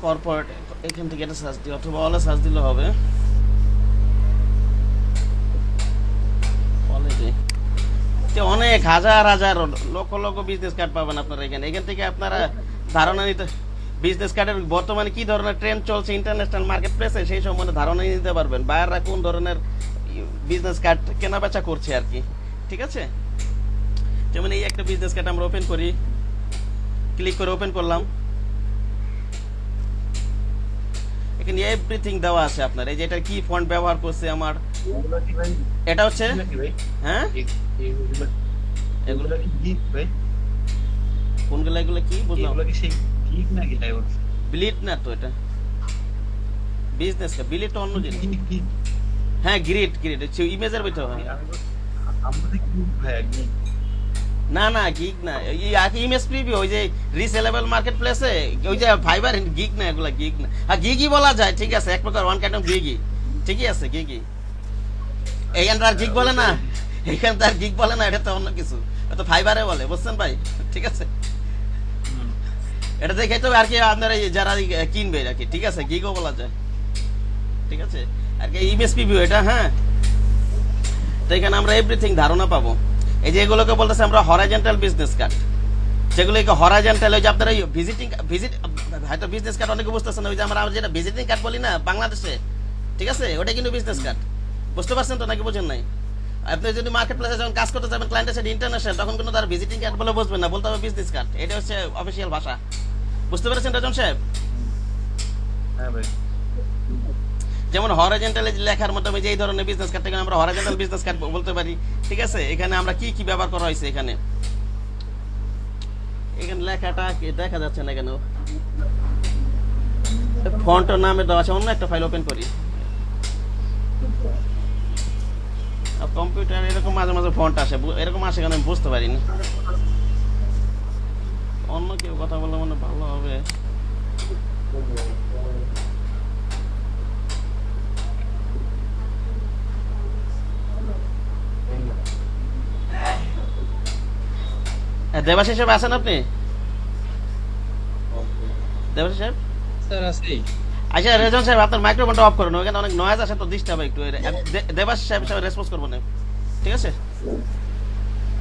Corporate এখান থেকে এটা সার্চ দিই অথবা অলে সার্চ দিলে হবে অলে অনেক হাজার হাজার লক্ষ লক্ষ বিজনেস কার্ড পাবেন আপনারা এখানে এখান থেকে আপনারা ধারণা নিতে বিজনেস কার্ডের বর্তমানে কি ধরনের ট্রেন্ড চলছে ইন্টারন্যাশনাল মার্কেট প্লেসে সেই সম্বন্ধে ধারণা নিতে পারবেন বায়াররা কোন ধরনের বিজনেস কার্ড কেনা বেচা করছে আর কি ঠিক আছে যেমন এই একটা বিজনেস কার্ড আমরা ওপেন করি ক্লিক করে ওপেন করলাম এখানে এভরিথিং দেওয়া আছে আপনার এই যে এটা কি ফন্ট ব্যবহার করছে আমার এটা হচ্ছে হ্যাঁ এগুলো কি গিগ ভাই কোনগুলো এগুলো কি বুঝলাম এগুলো কি সেই গিগ নাকি ডাইভোর্স বিলিট না তো এটা বিজনেস কা বিলিট অন্য জিনিস গিগ হ্যাঁ গ্রিড গ্রিড ইমেজের ভিতর হয় আমাদের গিগ ভাই গিগ না না গিগ না এই ইমেজ প্রিভিউ ওই যে রিসেলেবল মার্কেট প্লেসে ওই যে ফাইবার গিগ না এগুলা গিগ না আর গিগই বলা যায় ঠিক আছে এক প্রকার ওয়ান কাইন্ড অফ গিগই ঠিকই আছে গিগই এইখান তার গিগ বলে না এইখান তার গিগ বলে না এটা তো অন্য কিছু এটা ফাইবারে বলে বুঝছেন ভাই ঠিক আছে এটা দেখে তো আর কি আপনারা যারা কিনবে আর কি ঠিক আছে গিগও বলা যায় ঠিক আছে আর কি ইমেজ প্রিভিউ এটা হ্যাঁ তো এখানে আমরা এভরিথিং ধারণা পাবো এই যে এগুলোকে বলতেছে আমরা হরাইজন্টাল বিজনেস কার্ড যেগুলোকে হরাইজন্টাল ওই যে আপনারা ভিজিট হয়তো বিজনেস কার্ড অনেকে বুঝতেছেন ওই যে আমরা যেটা ভিজিটিং কার্ড বলি না বাংলাদেশে ঠিক আছে ওটা কিন্তু বিজনেস কার্ড বুঝতে পারছেন তো নাকি বোঝেন নাই আপনি যদি মার্কেট প্লেসে যখন কাজ করতে যাবেন ক্লায়েন্টের সাথে ইন্টারন্যাশনাল তখন কিন্তু তার ভিজিটিং কার্ড বলে বুঝবেন না বলতে হবে বিজনেস কার্ড এটা হচ্ছে অফিসিয়াল ভাষা বুঝতে পেরেছেন রাজন সাহেব হ্যাঁ ভাই যেমন হরাইজন্টাল লেখার মাধ্যমে যে এই ধরনের বিজনেস কার্ড থেকে আমরা হরাইজন্টাল বিজনেস কার্ড বলতে পারি ঠিক আছে এখানে আমরা কি কি ব্যবহার করা হয়েছে এখানে এখানে লেখাটা দেখা যাচ্ছে না কেন ফন্টের নামে দেওয়া আছে অন্য একটা ফাইল ওপেন করি কম্পিউটার এরকম মাঝে মাঝে ফন্ট আসে এরকম আসে কেন আমি বুঝতে পারি না অন্য কেউ কথা বললে মনে ভালো হবে দেবাশিস সাহেব আছেন আপনি দেবাশিস সাহেব স্যার আছে আচ্ছা রেজন সাহেব আপনার মাইক্রোফোনটা অফ করুন ওখানে অনেক নয়েজ আসে তো ডিস্টার্ব একটু দেবাশিস সাহেব হিসাবে রেসপন্স করবো না ঠিক আছে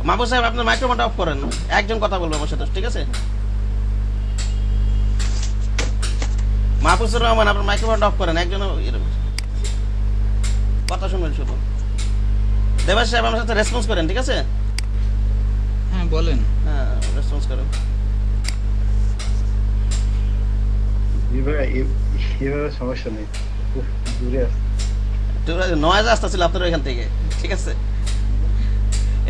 মাহবুব সাহেব আপনার মাইক্রোফোনটা অফ করেন একজন কথা বলবো আমার সাথে ঠিক আছে মাহফুজুর রহমান আপনার মাইক্রোফোনটা অফ করেন একজন কথা শুনবেন শুধু দেবাশিস সাহেব আমার সাথে রেসপন্স করেন ঠিক আছে হ্যাঁ বলেন হ্যাঁ রেসপন্স করেন এভাবে সমস্যা নেই দূরে আছে নয়েজ আসতেছিল আপনার ওইখান থেকে ঠিক আছে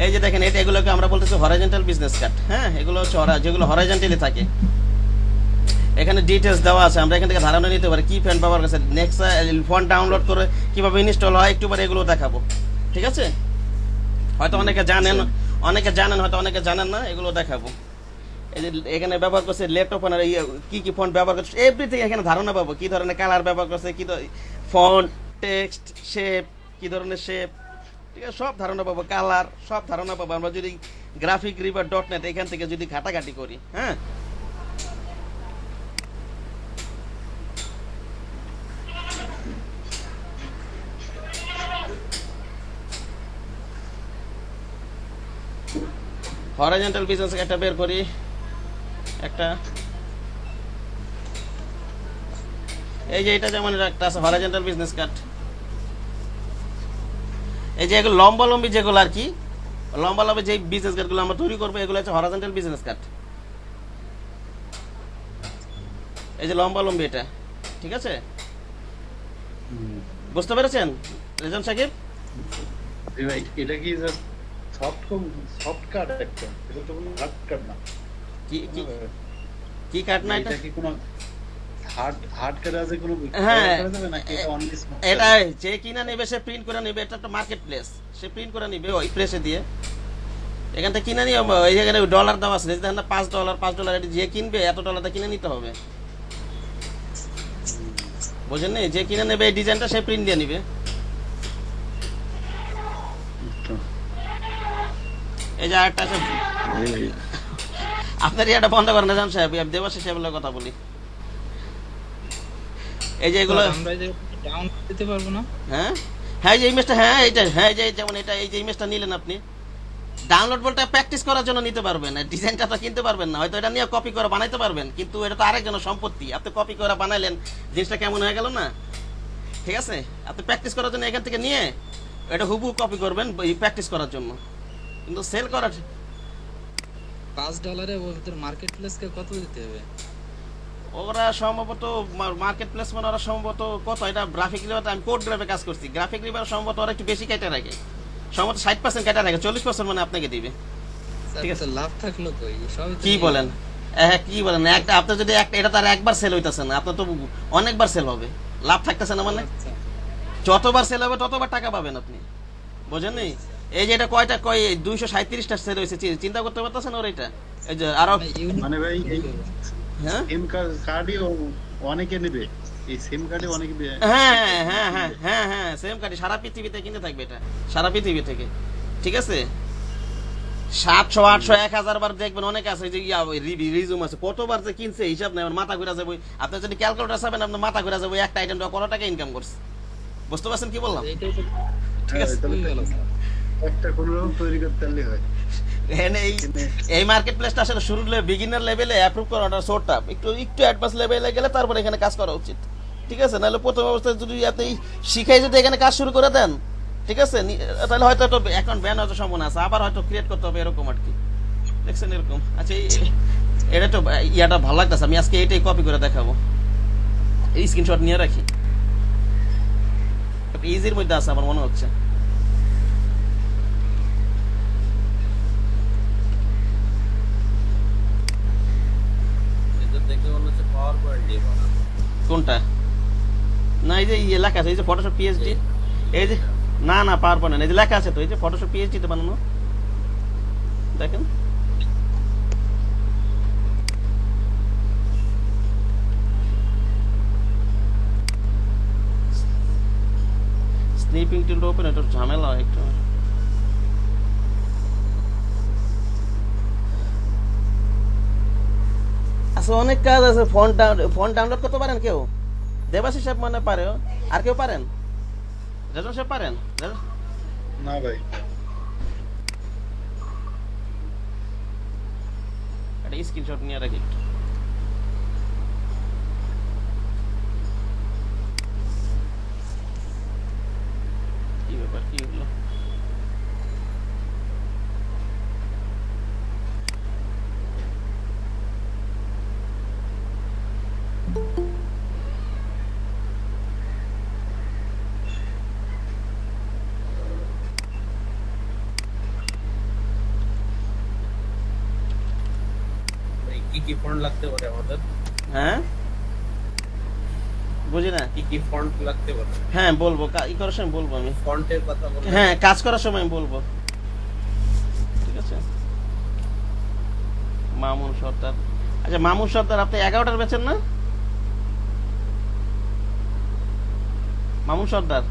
এই যে দেখেন এটা এগুলোকে আমরা বলতেছি হরাইজন্টাল বিজনেস কার্ড হ্যাঁ এগুলো হচ্ছে যেগুলো হরাইজন্টালি থাকে এখানে ডিটেলস দেওয়া আছে আমরা এখান থেকে ধারণা নিতে পারি কি ফ্যান ব্যবহার করছে নেক্সট ফোন ডাউনলোড করে কিভাবে ইনস্টল হয় একটু পরে এগুলো দেখাবো ঠিক আছে হয়তো অনেকে জানেন হয়তো অনেকে জানেন না এগুলো দেখাবো এই যে এখানে ব্যবহার করছে ল্যাপটপ আর কি কি ফন্ট ব্যবহার করছে এভরিথিং এখানে ধারণা পাবো কি ধরনের কালার ব্যবহার করছে কি ফন্ট টেক্সট শেপ কি ধরনের শেপ ঠিক আছে সব ধারণা পাবো কালার সব ধারণা পাবো আমরা যদি গ্রাফিক রিভার .net এখান থেকে যদি ঘাটাঘাটি করি হ্যাঁ হরাইজন্টাল বিজনেস একটা বের করি একটা এই যে এটা যেমন একটা আছে হরাইজন্টাল বিজনেস কার্ড এই যে এগুলো লম্বালম্বি যেগুলো আর কি লম্বালম্বি যে বিজনেস কার্ডগুলো আমরা তৈরি করবো এগুলো হচ্ছে হরাইজন্টাল বিজনেস কার্ড এই যে লম্বালম্বি এটা ঠিক আছে বুঝতে পেরেছেন রেজন সাকিব ভাই এটা কি সফট কার্ড একটা এটা তো কোনো হার্ড কার্ড না কি কি কি কার্ড না এটা কি কোনো হার্ড কার্ড আছে কোনো হ্যাঁ নাকি এটা অনলি এটা যে কিনা নেবে সে প্রিন্ট করে নেবে এটা একটা মার্কেট প্লেস সে প্রিন্ট করে নেবে ওই প্লেসে দিয়ে এখান থেকে কিনে নিয়ে এই জায়গায় ডলার দেওয়া আছে দেখেন না $5 এটা যে কিনবে এত ডলারটা কিনে নিতে হবে বুঝেন নি যে কিনে নেবে এই ডিজাইনটা সে প্রিন্ট দিয়ে নিবে এই যে আরেকটা আছে আপনার এটা বন্ধ করেন না জান সাহেব দেবাশিস সাহেবের কথা বলি এই যে এগুলো আমরা যে ডাউনলোড দিতে পারবো না? হ্যাঁ হ্যাঁ এই যে ইমেজটা, হ্যাঁ এইটা, হ্যাঁ এই যে যেমন এটা, এই যে ইমেজটা নিলেন আপনি, ডাউনলোড বলতে প্র্যাকটিস করার জন্য নিতে পারবেন, ডিজাইনটা তো কিনতে পারবেন না, হয়তো এটা নিয়ে কপি করে বানাইতে পারবেন, কিন্তু এটা তো আরেকজনের সম্পত্তি, আপনি কপি করে বানাইলেন, জিনিসটা কেমন হয়ে গেল না? ঠিক আছে, আপনি প্র্যাকটিস করার জন্য এখান থেকে নিয়ে এটা হুবহু কপি করবেন প্র্যাকটিস করার জন্য, কিন্তু সেল করার $5 ওদের মার্কেট প্লেসকে কত দিতে হবে? ওরা সম্ভবত মার্কেট প্লেস মানে ওরা সম্ভবত কত, এটা গ্রাফিক রিভার, আমি কোড গ্রাফে কাজ করছি, গ্রাফিক রিভার সম্ভবত ওরা একটু বেশি কেটে রাখে, সম্ভবত 60% কেটে রাখে, 40% মানে আপনাকে দিবে। ঠিক আছে, লাভ থাকলো কই? সবই তো কি নিয়ে বলেন? গেল। হ্যাঁ কি বলেন, একটা আপনার যদি একটা, এটা তার একবার সেল হইতাছে না, আপনার তো অনেকবার সেল হবে, লাভ থাকতেছে না মানে, আচ্ছা, যতবার সেল হবে ততবার টাকা পাবেন আপনি, বোঝেন নি? এই যে এটা কয়টা, 237টা সেল হয়েছে, চিন্তা করতে পারতেছেন ওর এটা, এই যে আরো, মানে ইউনিক মানে ভাই এই হ্যাঁ সিম কার্ডই অনেকে নেবে, এই সিম কার্ডে অনেকে হ্যাঁ হ্যাঁ হ্যাঁ হ্যাঁ হ্যাঁ সেম কার্ডই সারা পৃথিবীতে কিনতে থাকবে এটা, সারা পৃথিবী থেকে। ঠিক আছে, 700 800 1000 বার দেখবেন অনেক আছে, যে রিজুম আছে, কতবার যে কিনছে হিসাব নেই, আমার মাথা ঘুরে যাবে, আপনি যদি ক্যালকুলেটর চাবেন আপনার মাথা ঘুরে যাবে, একটা আইটেম কত টাকা ইনকাম করছে, বুঝতে পারছেন কি বললাম? এইটাই তো ঠিক আছে, হয়ে গেল স্যার। একটা কোনো রকম তৈরি করতে পারলে হয়। এখানে এই মার্কেট প্লেসটা আসলে শুরুর বিগিনার লেভেলে অ্যাপ্রুভ করাটা শর্টটা, একটু অ্যাডভান্স লেভেলে গেলে তারপরে এখানে কাজ করা উচিত। ঠিক আছে, নাহলে প্রথম অবস্থায় যদি আপনি শিখাই যদি এখানে কাজ শুরু করে দেন, ঠিক আছে, তাহলে হয়তো একটা অ্যাকাউন্ট ব্যান হওয়ার সম্ভাবনা আছে, আবার হয়তো ক্রিয়েট করতে হবে এরকম আর কি, দেখছেন এরকম। আচ্ছা এটা তো ইয়াটা ভালো লাগতেছে, আমি আজকে এটাই কপি করে দেখাবো, এই স্ক্রিনশট নিয়ে রাখি, ইজির মধ্যে আছে আমার মনে হচ্ছে। কোনটা? না এই যে লেখা আছে, এই যে ফটোশপ পিএইচডি, এই যে না না পাওয়ার পয়েন্ট না, এই যে লেখা আছে তো, এই যে ফটোশপ পিএইচডি তে বানানো, দেখেন স্নিপিং টুলটা ওপেন, এটা ঝামেলা একটু। আচ্ছা অনেক কাজ আছে, ফোন ডাউনলোড করতে পারেন কেউ? দেবাশিস সাহেব মানে পারে, আর কেউ পারেন? রেজন সাহেব পারেন? না ভাই, একটা স্ক্রিনশট নিয়ে রাখি একটু। কি ব্যাপার, কি হলো? কি কি ফন্ট লাগতে পারে আমাদের? হ্যাঁ বুঝি না। কি কি ফন্ট লাগতে পারে? হ্যাঁ বলবো, ই করার সময় বলবো আমি, ফন্টের কথা বলতে হ্যাঁ কাজ করার সময় আমি বলবো। ঠিক আছে, মামুন সর্দার। আচ্ছা মামুন সর্দার, আপনি 11টার বেচেন না? মামুন সর্দার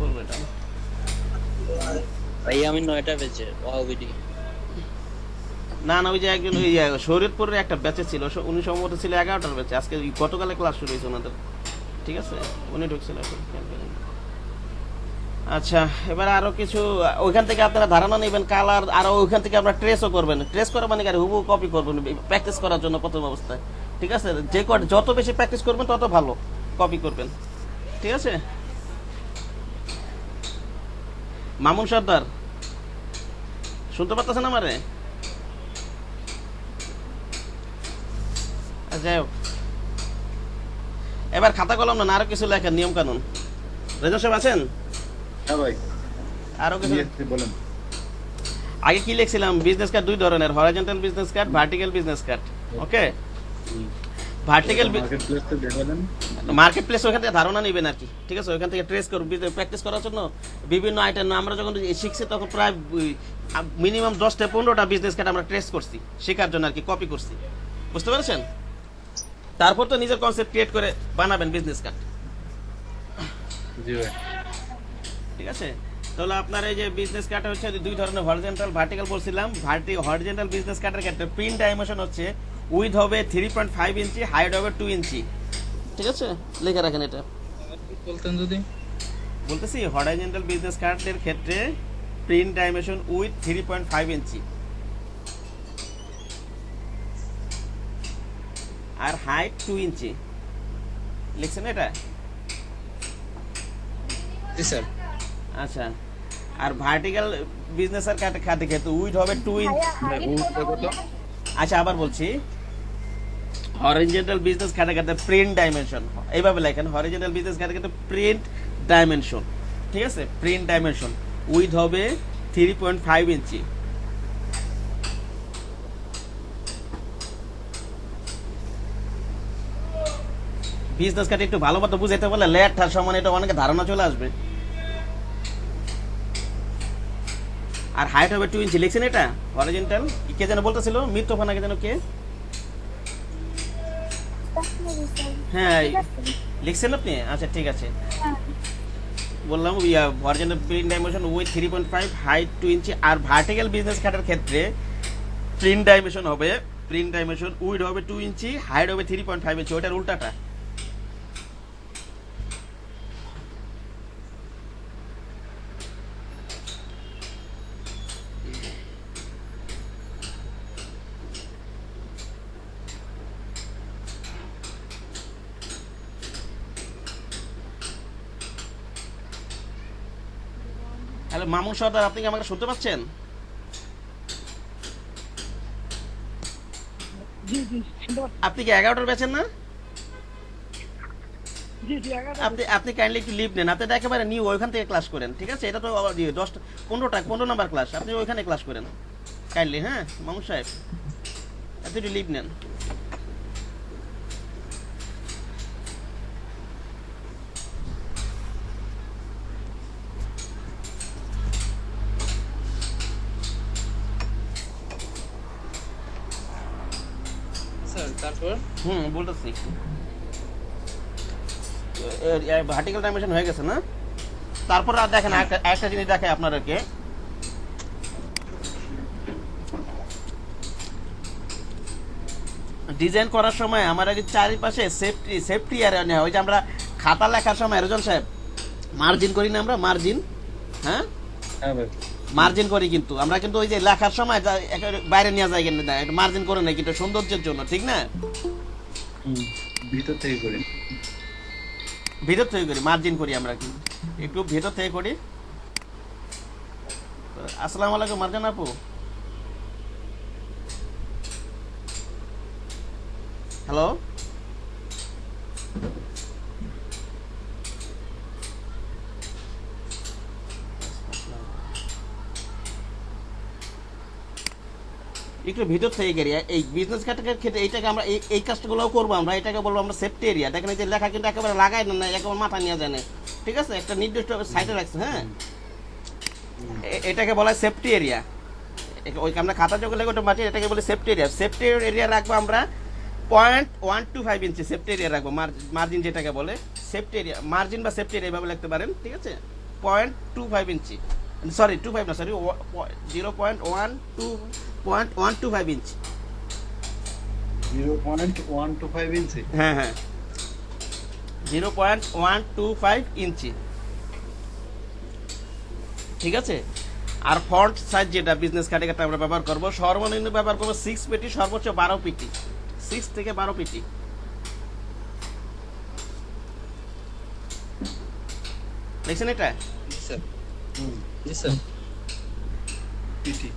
বলবো এটা ভাই আমি 9টা বেজে ওবিডি। না না, ওই যে একজন ওই শরীয়তপুরের একটা ব্যাচে ছিল, উনি সম্ভবত ছিল 11টার ব্যাচে, আজকে গতকালে ক্লাস শুরু হয়েছে ওনাদের। ঠিক আছে, উনি ঢুকছিল এখন। আচ্ছা এবার আরো কিছু ওইখান থেকে আপনারা ধারণা নেবেন, কালার আরো ওইখান থেকে আপনারা ট্রেসও করবেন, ট্রেস করা মানে কি হুবহু কপি করবেন প্র্যাকটিস করার জন্য প্রথম অবস্থায়। ঠিক আছে, যে যত বেশি প্র্যাকটিস করবেন তত ভালো কপি করবেন। ঠিক আছে, মামুন সর্দার শুনতে পাচ্ছেন আমারে? যাই হোক, এবার খাতা কলম না, আরো কিছু লেখেন নিয়ম কানুন। রেজন সাহেব আছেন? হ্যাঁ ভাই, আরো কিছু বলেন। আগে কি লিখছিলাম, বিজনেস কার্ড দুই ধরনের, horizontal business card, vertical business card. Okay, vertical market place তো দেখালেন, মার্কেট প্লেস ওখান থেকে ধারণা নেবেন আর কি। ঠিক আছে, ওখান থেকে ট্রেস করুন, প্র্যাকটিস করার জন্য বিভিন্ন আইটেম আমরা যখন শিখছি তখন প্রায় মিনিমাম 10টা 15টা বিজনেস কার্ড আমরা ট্রেস করছি শেখার জন্য আর কি, কপি করছি, বুঝতে পেরেছেন? তারপর তো নিজের কনসেপ্ট ক্রিয়েট করে বানাবেন বিজনেস কার্ড। জি ভাই। ঠিক আছে, তাহলে আপনার এই যে বিজনেস কার্ড হচ্ছে দুই ধরনের, হরিজন্টাল ভার্টিক্যাল বলছিলাম। হরিজন্টাল বিজনেস কার্ডের ক্ষেত্রে প্রিন্ট ডাইমেনশন হচ্ছে উইথ হবে 3.5 ইঞ্চি, হাইট হবে 2 ইঞ্চি। ঠিক আছে, লিখে রাখেন এটা। বলতেন যদি। বলতেছি হরিজন্টাল বিজনেস কার্ডের ক্ষেত্রে প্রিন্ট ডাইমেনশন উইথ 3.5 ইঞ্চি আর হাইট 2 ইঞ্চি। লিখছেন এটা? জি স্যার। আচ্ছা, আর ভার্টিক্যাল বিজনেসের কার্ডের ক্ষেত্রে উইথ হবে 2 ইঞ্চি। আচ্ছা আবার বলছি, হরিজন্টাল বিজনেস কার্ডের ক্ষেত্রে প্রিন্ট ডাইমেনশন এইভাবে লেখেন, হরিজন্টাল বিজনেস কার্ডের ক্ষেত্রে প্রিন্ট ডাইমেনশন, ঠিক আছে, প্রিন্ট ডাইমেনশন উইথ হবে 3.5 ইঞ্চি। বিজনেস কার্ড একটু ভালো মতো বুঝাইতে বলে লেখার সময় এটা অনেকে ধারণা চলে আসবে। আর হাইট হবে 2 ইঞ্চি। লিখছেন এটা হরিজন্টাল? কে যেন বলতেছিল, মিত্রফানা কে যেন, কে? হ্যাঁ লিখছেন আপনি? আচ্ছা ঠিক আছে, বললাম horizontal print dimension with 3.5, height 2 inch. আর ভার্টিক্যাল বিজনেস কার্ডের ক্ষেত্রে প্রিন্ট ডাইমেনশন হবে, প্রিন্ট ডাইমেনশন উইথ হবে 2 ইঞ্চি, হাইট হবে 3.5 ইঞ্চি। ওটার উল্টাটা। হ্যালো মামুন সর্দার, আপনি কি আমাকে শুনতে পাচ্ছেন? আপনি কি 11টার বেচেন না? আপনি কাইন্ডলি একটু লিভ নেন। আপনি একেবারে নিউ ওইখান থেকে ক্লাস করেন, ঠিক আছে? এটা তো 15 নাম্বার ক্লাস, আপনি ওইখানে ক্লাস করেন কাইন্ডলি। হ্যাঁ মামুন সাহেব, আপনি একটু লিভ নেন। স্যার তারপর বলতেছি ভার্টিক্যাল ডাইমেনশন হয়ে গেছে না? তারপর আর দেখেন একটা জিনিস দেখায় আপনাদেরকে। ডিজাইন করার সময় আমার আগে চারিপাশে সেফটি এরিয়া নেওয়া, ওই যে আমরা খাতা লেখার সময় রোজন সাহেব মার্জিন করি না, আমরা মার্জিন, হ্যাঁ মার্জিন করি, কিন্তু আমরা কিন্তু ওই যে লেখার সময় বাইরে নিয়ে যাই কিনা মার্জিন করে না, কিন্তু সৌন্দর্যের জন্য, ঠিক না? ভিতর থেকে করি, ভিতর থেকে করি, মার্জিন করি আমরা, কিন্তু একটু ভেতর থেকে করি। আসসালামু আলাইকুম মার্জান আপু। হ্যালো, একটু ভিতর থেকে করি। এই বিজনেস কার্ডের ক্ষেত্রে এইটাকে আমরা এই কাজগুলো করবো, আমরা এটাকে বলবো আমরা সেফটি এরিয়া। দেখেন এই যে লেখা কিন্তু একেবারে লাগাই না, একেবারে মাথা নিয়ে যায় না, ঠিক আছে? একটা নির্দিষ্ট সাইডে রাখছে। হ্যাঁ, এটাকে বলা হয় সেফটি এরিয়া। ওই আমরা খাতা যখন লেগে ওটা মাটি, এটাকে বলে সেফটি এরিয়া। সেফটি এরিয়া রাখবো আমরা 0.125 ইঞ্চি সেফটি এরিয়া রাখবো। মার্জিন যেটাকে বলে সেফটি এরিয়া, মার্জিন বা সেফটি এরিয়া এভাবে লিখতে পারেন, ঠিক আছে? 0.25 ইঞ্চি, সরি 25 না, সরি 0.125 ইঞ্চি। 0.125 ইঞ্চি। হ্যাঁ হ্যাঁ, 0.125 ইঞ্চি, ঠিক আছে? আর ফন্ট সাইজ যেটা বিজনেস কার্ডে আমরা ব্যবহার করবো, সর্বনিম্ন ব্যবহার করবো 6 পিটি, সর্বোচ্চ 12 পিটি, 6 থেকে 12 পিটি। দেখছেন এটা? স্যার। জি স্যার। পিটি।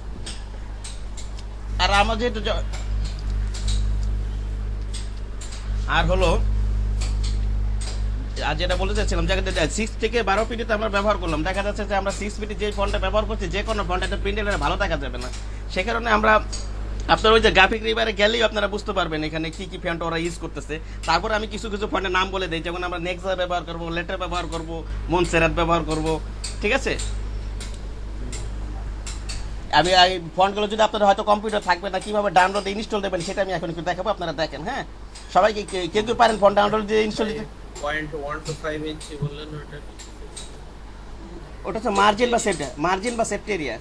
আর আমার যেহেতু আর হলো আর যেটা বলতে চাচ্ছিলাম, 6 থেকে 12 পিটিতে আমরা ব্যবহার করলাম, দেখা যাচ্ছে যে আমরা 6 পিটি যে ফন্টটা ব্যবহার করছি, যে কোনো ফন্ট একটা প্রিন্টের ভালো দেখা যাবে না। সে কারণে আমরা আপনার ওই যে গ্রাফিক রিভারে গেলেই আপনারা বুঝতে পারবেন এখানে কি কি ফন্ট ওরা ইউজ করতেছে। তারপর আমি কিছু কিছু ফন্টের নাম বলে দিই, যেমন আমরা নেক্সা ব্যবহার করবো, লেটার ব্যবহার করবো, মনসেরাত ব্যবহার করবো, ঠিক আছে? আমি এই ফন্টগুলো যদি আপনাদের হয়তো কম্পিউটার থাকবে না, কিভাবে ডাউনলোড ইনস্টল দেবেন সেটা আমি এখন একটু দেখাবো, আপনারা দেখেন। হ্যাঁ, সবাইকে কেউ কেউ পারেন ফন্ট ডাউনলোড দিয়ে ইনস্টল দিতে? 0.125 ইঞ্চি বললেন ওটা? ওটা হচ্ছে মার্জিন বা সেফটি এরিয়া,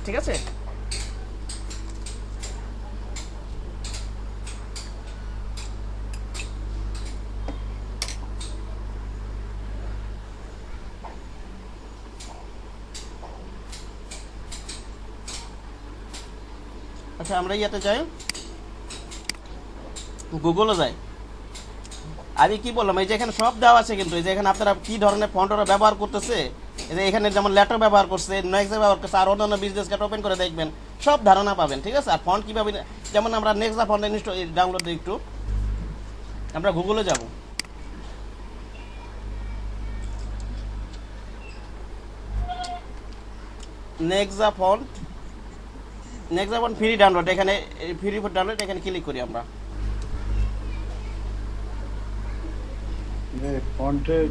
ঠিক আছে? আচ্ছা আমরা ইয়াতে যাই, গুগলে যাই। আমি কি বললাম, এই যে এখানে সব দেওয়া আছে, কিন্তু এই যে এখানে আপনারা কি ধরনের ফন্ট ওরা ব্যবহার করতেছে, এই যে এখানে যেমন লেটার ব্যবহার করছে, নেক্সট ব্যবহার করছে, আর অন্যান্য বিজনেস কার্ড ওপেন করে দেখবেন, সব ধারণা পাবেন, ঠিক আছে? আর ফন্ট কীভাবে, যেমন আমরা নেক্সট ফন্ট ডাউনলোড দিই, একটু আমরা গুগলে যাব। নেক্সা ফন্ট ফ্রি ডাউনলোড, এখানে ফ্রি ডাউনলোড, এখানে ক্লিক করি আমরা। ফন্টের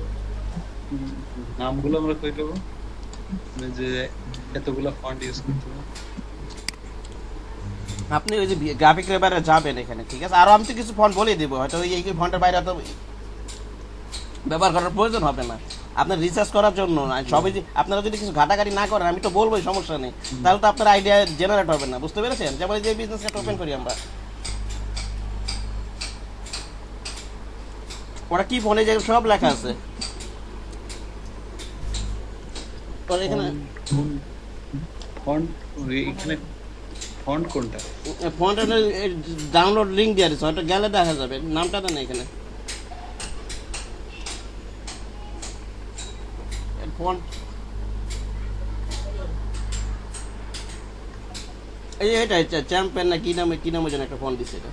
নামগুলো আমরা কই দেবো, যে এতগুলা ফন্ট ইউজ করতে হবে। আপনি ওই যে গ্রাফিক লেবারে যাবেন এখানে, ঠিক আছে? আরো আমি তো কিছু ফন্ট বলে দিব, হয়তো এই ফন্টের বাইরে তো ব্যবহার করার প্রয়োজন হবে না, আপনার রিসার্চ করার জন্য। সবই আপনারা যদি কিছু ঘাটাঘাটি না করেন, আমি তো বলবোই, সমস্যা নেই, তাহলে তো আপনার আইডিয়া জেনারেট হবে না, বুঝতে পেরেছেন? যেমন এই যে বিজনেস কার্ড ওপেন করি আমরা, ওরা কি ফোনে যে সব লেখা আছে, ওরা এখানে ফন্ট এখানে ফন্ট কোনটা? ফন্ট ডাউনলোড লিঙ্ক দিয়ে দিচ্ছে, হয়তো গেলে দেখা যাবে, নামটা দেন এখানে ফন্ট। এই এটা চ্যাম্পিয়ন না কি নামে যেন একটা ফন্ট দিচ্ছে, এটা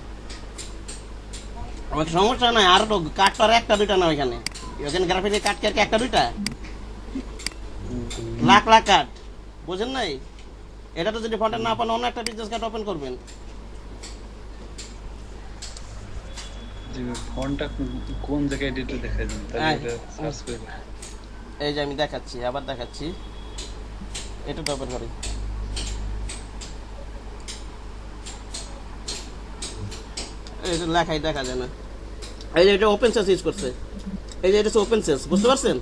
আমার সমস্যা নাই। আর তো কাট তো আর একটা দুইটা না, ওইখানে গ্রাফিকের কাট কি আর একটা দুইটা, লাখ লাখ কাট, বুঝেন নাই? এটা তো যদি ফন্টের না পান, অন্য একটা বিজনেস কার্ড ওপেন করবেন। যে ফন্টটা কোন জায়গায় এডিটে দেখা যায়, তাহলে এটা সার্চ করে। এই যে আমি দেখাচ্ছি, আবার দেখাচ্ছি, এটা তো ওপেন করি। এই যে লেখাই দেখা যায় না, এই যে এটা ওপেন সোর্স ইউজ করছে, এই যে এটা ওপেন সোর্স, বুঝতে পারছেন?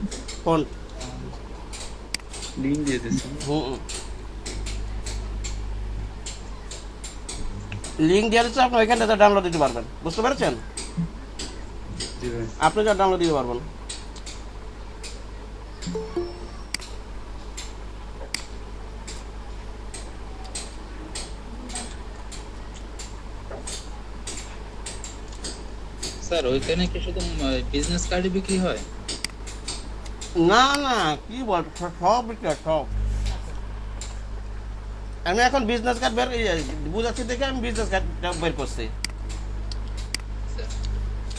ফন্ট লিংক দিয়ে দিয়েছে। লিঙ্ক দিয়ে দিচ্ছে, আপনি ওইখান থেকে ডাউনলোড দিতে পারবেন, বুঝতে পেরেছেন? জি ভাই। আপনি যা ডাউনলোড দিতে পারবেন। স্যার ওইখানে কি শুধু বিজনেস কার্ডই বিক্রি হয়? না না, কি বল, সব বিক্রি, সব। আমি এখন বিজনেস কার্ড বের বুঝাচ্ছি দেখে আমি বিজনেস কার্ড বের করছি।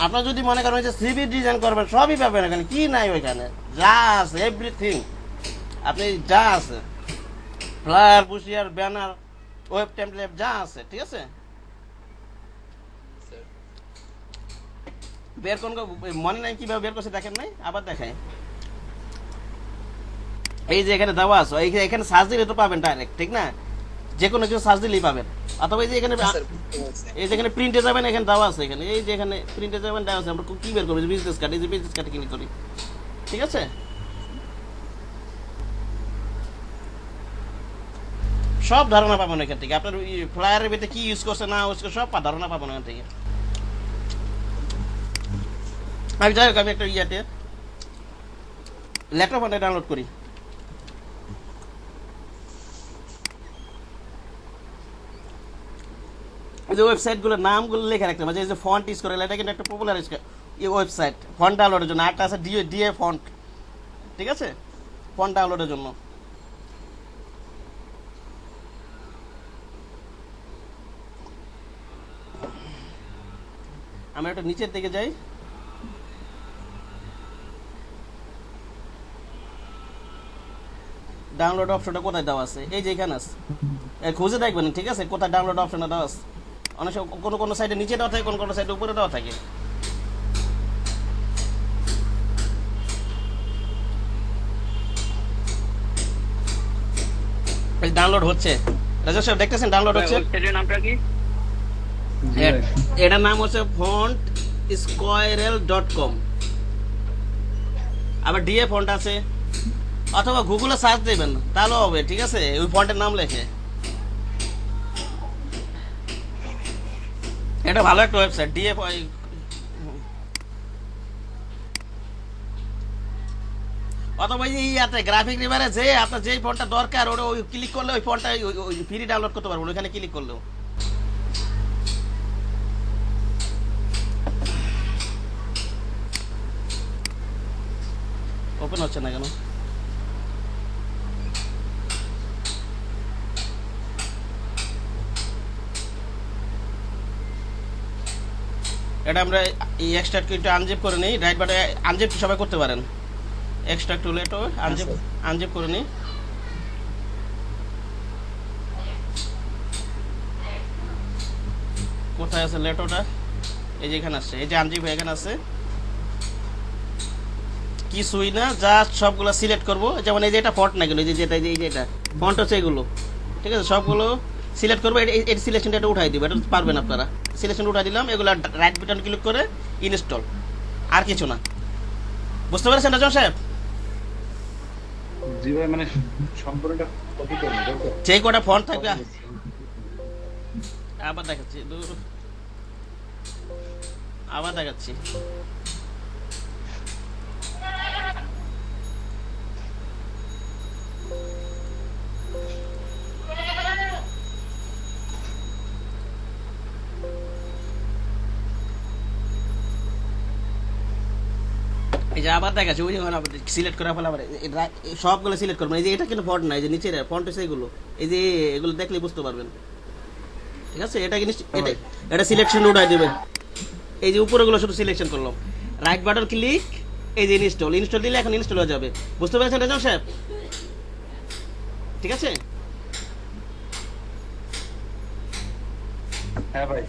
আপনার যদি মনে করেন যে সিভি ডিজাইন করবেন, সবই পাবেন এখানে, কি নাই ওইখানে, যা আছে এভরিথিং, আপনি যা আছে, ফ্লায়ার, বুশিয়ার, ব্যানার, ওয়েব টেমপ্লেট, যা আছে, ঠিক আছে? বের কোন মনে নাই কিভাবে বের করছে, দেখেন নাই? আবার দেখাই, এই যে এখানে দেওয়া আছে, এখানে সার্চ দিলে তো পাবেন ডাইরেক্ট, ঠিক না? যে কোনো কিছু সার্চ দিলেই পাবেন। অথবা এই যে এখানে, এই যে এখানে প্রিন্টে যাবেন, এখানে দেওয়া আছে, এখানে এই যে এখানে প্রিন্টে যাবেন, দেওয়া আছে, আমরা কি বের করবো, বিজনেস কার্ড, এই যে বিজনেস কার্ডে ক্লিক করি, ঠিক আছে? সব ধারণা পাবেন এখান থেকে, আপনার ফ্লায়ারের ভিতরে কি ইউজ করছে না ইউজ করছে, সব ধারণা পাবেন এখান থেকে। আমি যাই হোক, আমি একটা ইয়াতে ল্যাপটপ ফোনে ডাউনলোড করি। এই যে ওয়েবসাইটগুলোর নামগুলো লেখা রাখতে হবে, যে ফন্ট ইউজ করে, এটা কিন্তু একটা পপুলার ওয়েবসাইট ফন্ট ডাউনলোডের জন্য। একটা আছে ডিএ ফন্ট, ঠিক আছে? ফন্ট ডাউনলোডের জন্য। আমি একটা নিচের দিকে যাই, ডাউনলোড অপশনটা কোথায় দেওয়া আছে, এই যে এখানে আছে, খুঁজে দেখবেন, ঠিক আছে? কোথায় ডাউনলোড অপশনটা দেওয়া আছে। অনেক কোনো কোনো সাইডে নিচে দেওয়া থাকে, কোনো সাইডে উপরে দেওয়া থাকে। ডাউনলোড হচ্ছে, রাজা সাহেব দেখতেছেন ডাউনলোড হচ্ছে। ওয়েবসাইটের নামটা কি? এটার নাম হচ্ছে fontsquirrel.com। আবার ডিএ ফন্ট আছে, অথবা গুগলে সার্চ দেবেন তাহলেও হবে, ঠিক আছে, ওই ফন্টের নাম লেখে। এটা ভালো একটা ওয়েবসাইট ডিএ। অথবা এই ইয়াতে গ্রাফিক রিভারে যে আপনার যেই ফন্টটা দরকার ওটা ওই ক্লিক করলে ওই ফন্টটা ফ্রি ডাউনলোড করতে পারবেন ওইখানে ক্লিক করলেও। ওপেন হচ্ছে না কেন? এটা আমরা এই এক্সট্রাক্ট একটু আনজিপ করে নিই, রাইট বাটে আনজিপ সবাই করতে পারেন। এক্সট্রাক্ট হলে এটা আনজিপ করে নিই। কোথায় আছে লেটোটা? এই যে এখানে আসছে, এই যে আনজিপ এখানে আছে। কিছুই না, জাস্ট সবগুলো সিলেক্ট করব। যেমন এই যে এটা ফন্ট না গেল, এই যে যেটা এই যে এটা ফন্ট হচ্ছে এগুলো, ঠিক আছে, সবগুলো সিলেক্ট করবো। এই সিলেকশনটা এটা উঠাই দিব, এটা পারবেন আপনারা। সিলেকশন উঠাই দিলাম, এগুলো রাইট বাটন ক্লিক করে ইনস্টল, আর কিছু না। বুঝতে পেরেছেন রাজন সাহেব? জি ভাই, মানে সম্পূর্ণটা কপি করবেন দরকার। যে কটা ফন্ট থাকবে আবার দেখাচ্ছি, আবার দেখাচ্ছি। এই যে আবার দেখাচ্ছি, ওই যে সিলেক্ট করার ফলে আবার সবগুলো সিলেক্ট করবেন। এই যে এটা কিন্তু ফন্ট না, এই যে নিচের ফন্ট হচ্ছে এগুলো, এই যে এগুলো দেখলে বুঝতে পারবেন, ঠিক আছে। এটা কিন্তু এটা সিলেকশন উঠাই দেবে। এই যে উপরেগুলো শুধু সিলেকশন করলাম, রাইট বাটন ক্লিক, এই যে ইনস্টল দিলে এখন ইনস্টল হয়ে যাবে। বুঝতে পেরেছেন রেজন সাহেব? ঠিক আছে। হ্যাঁ ভাই,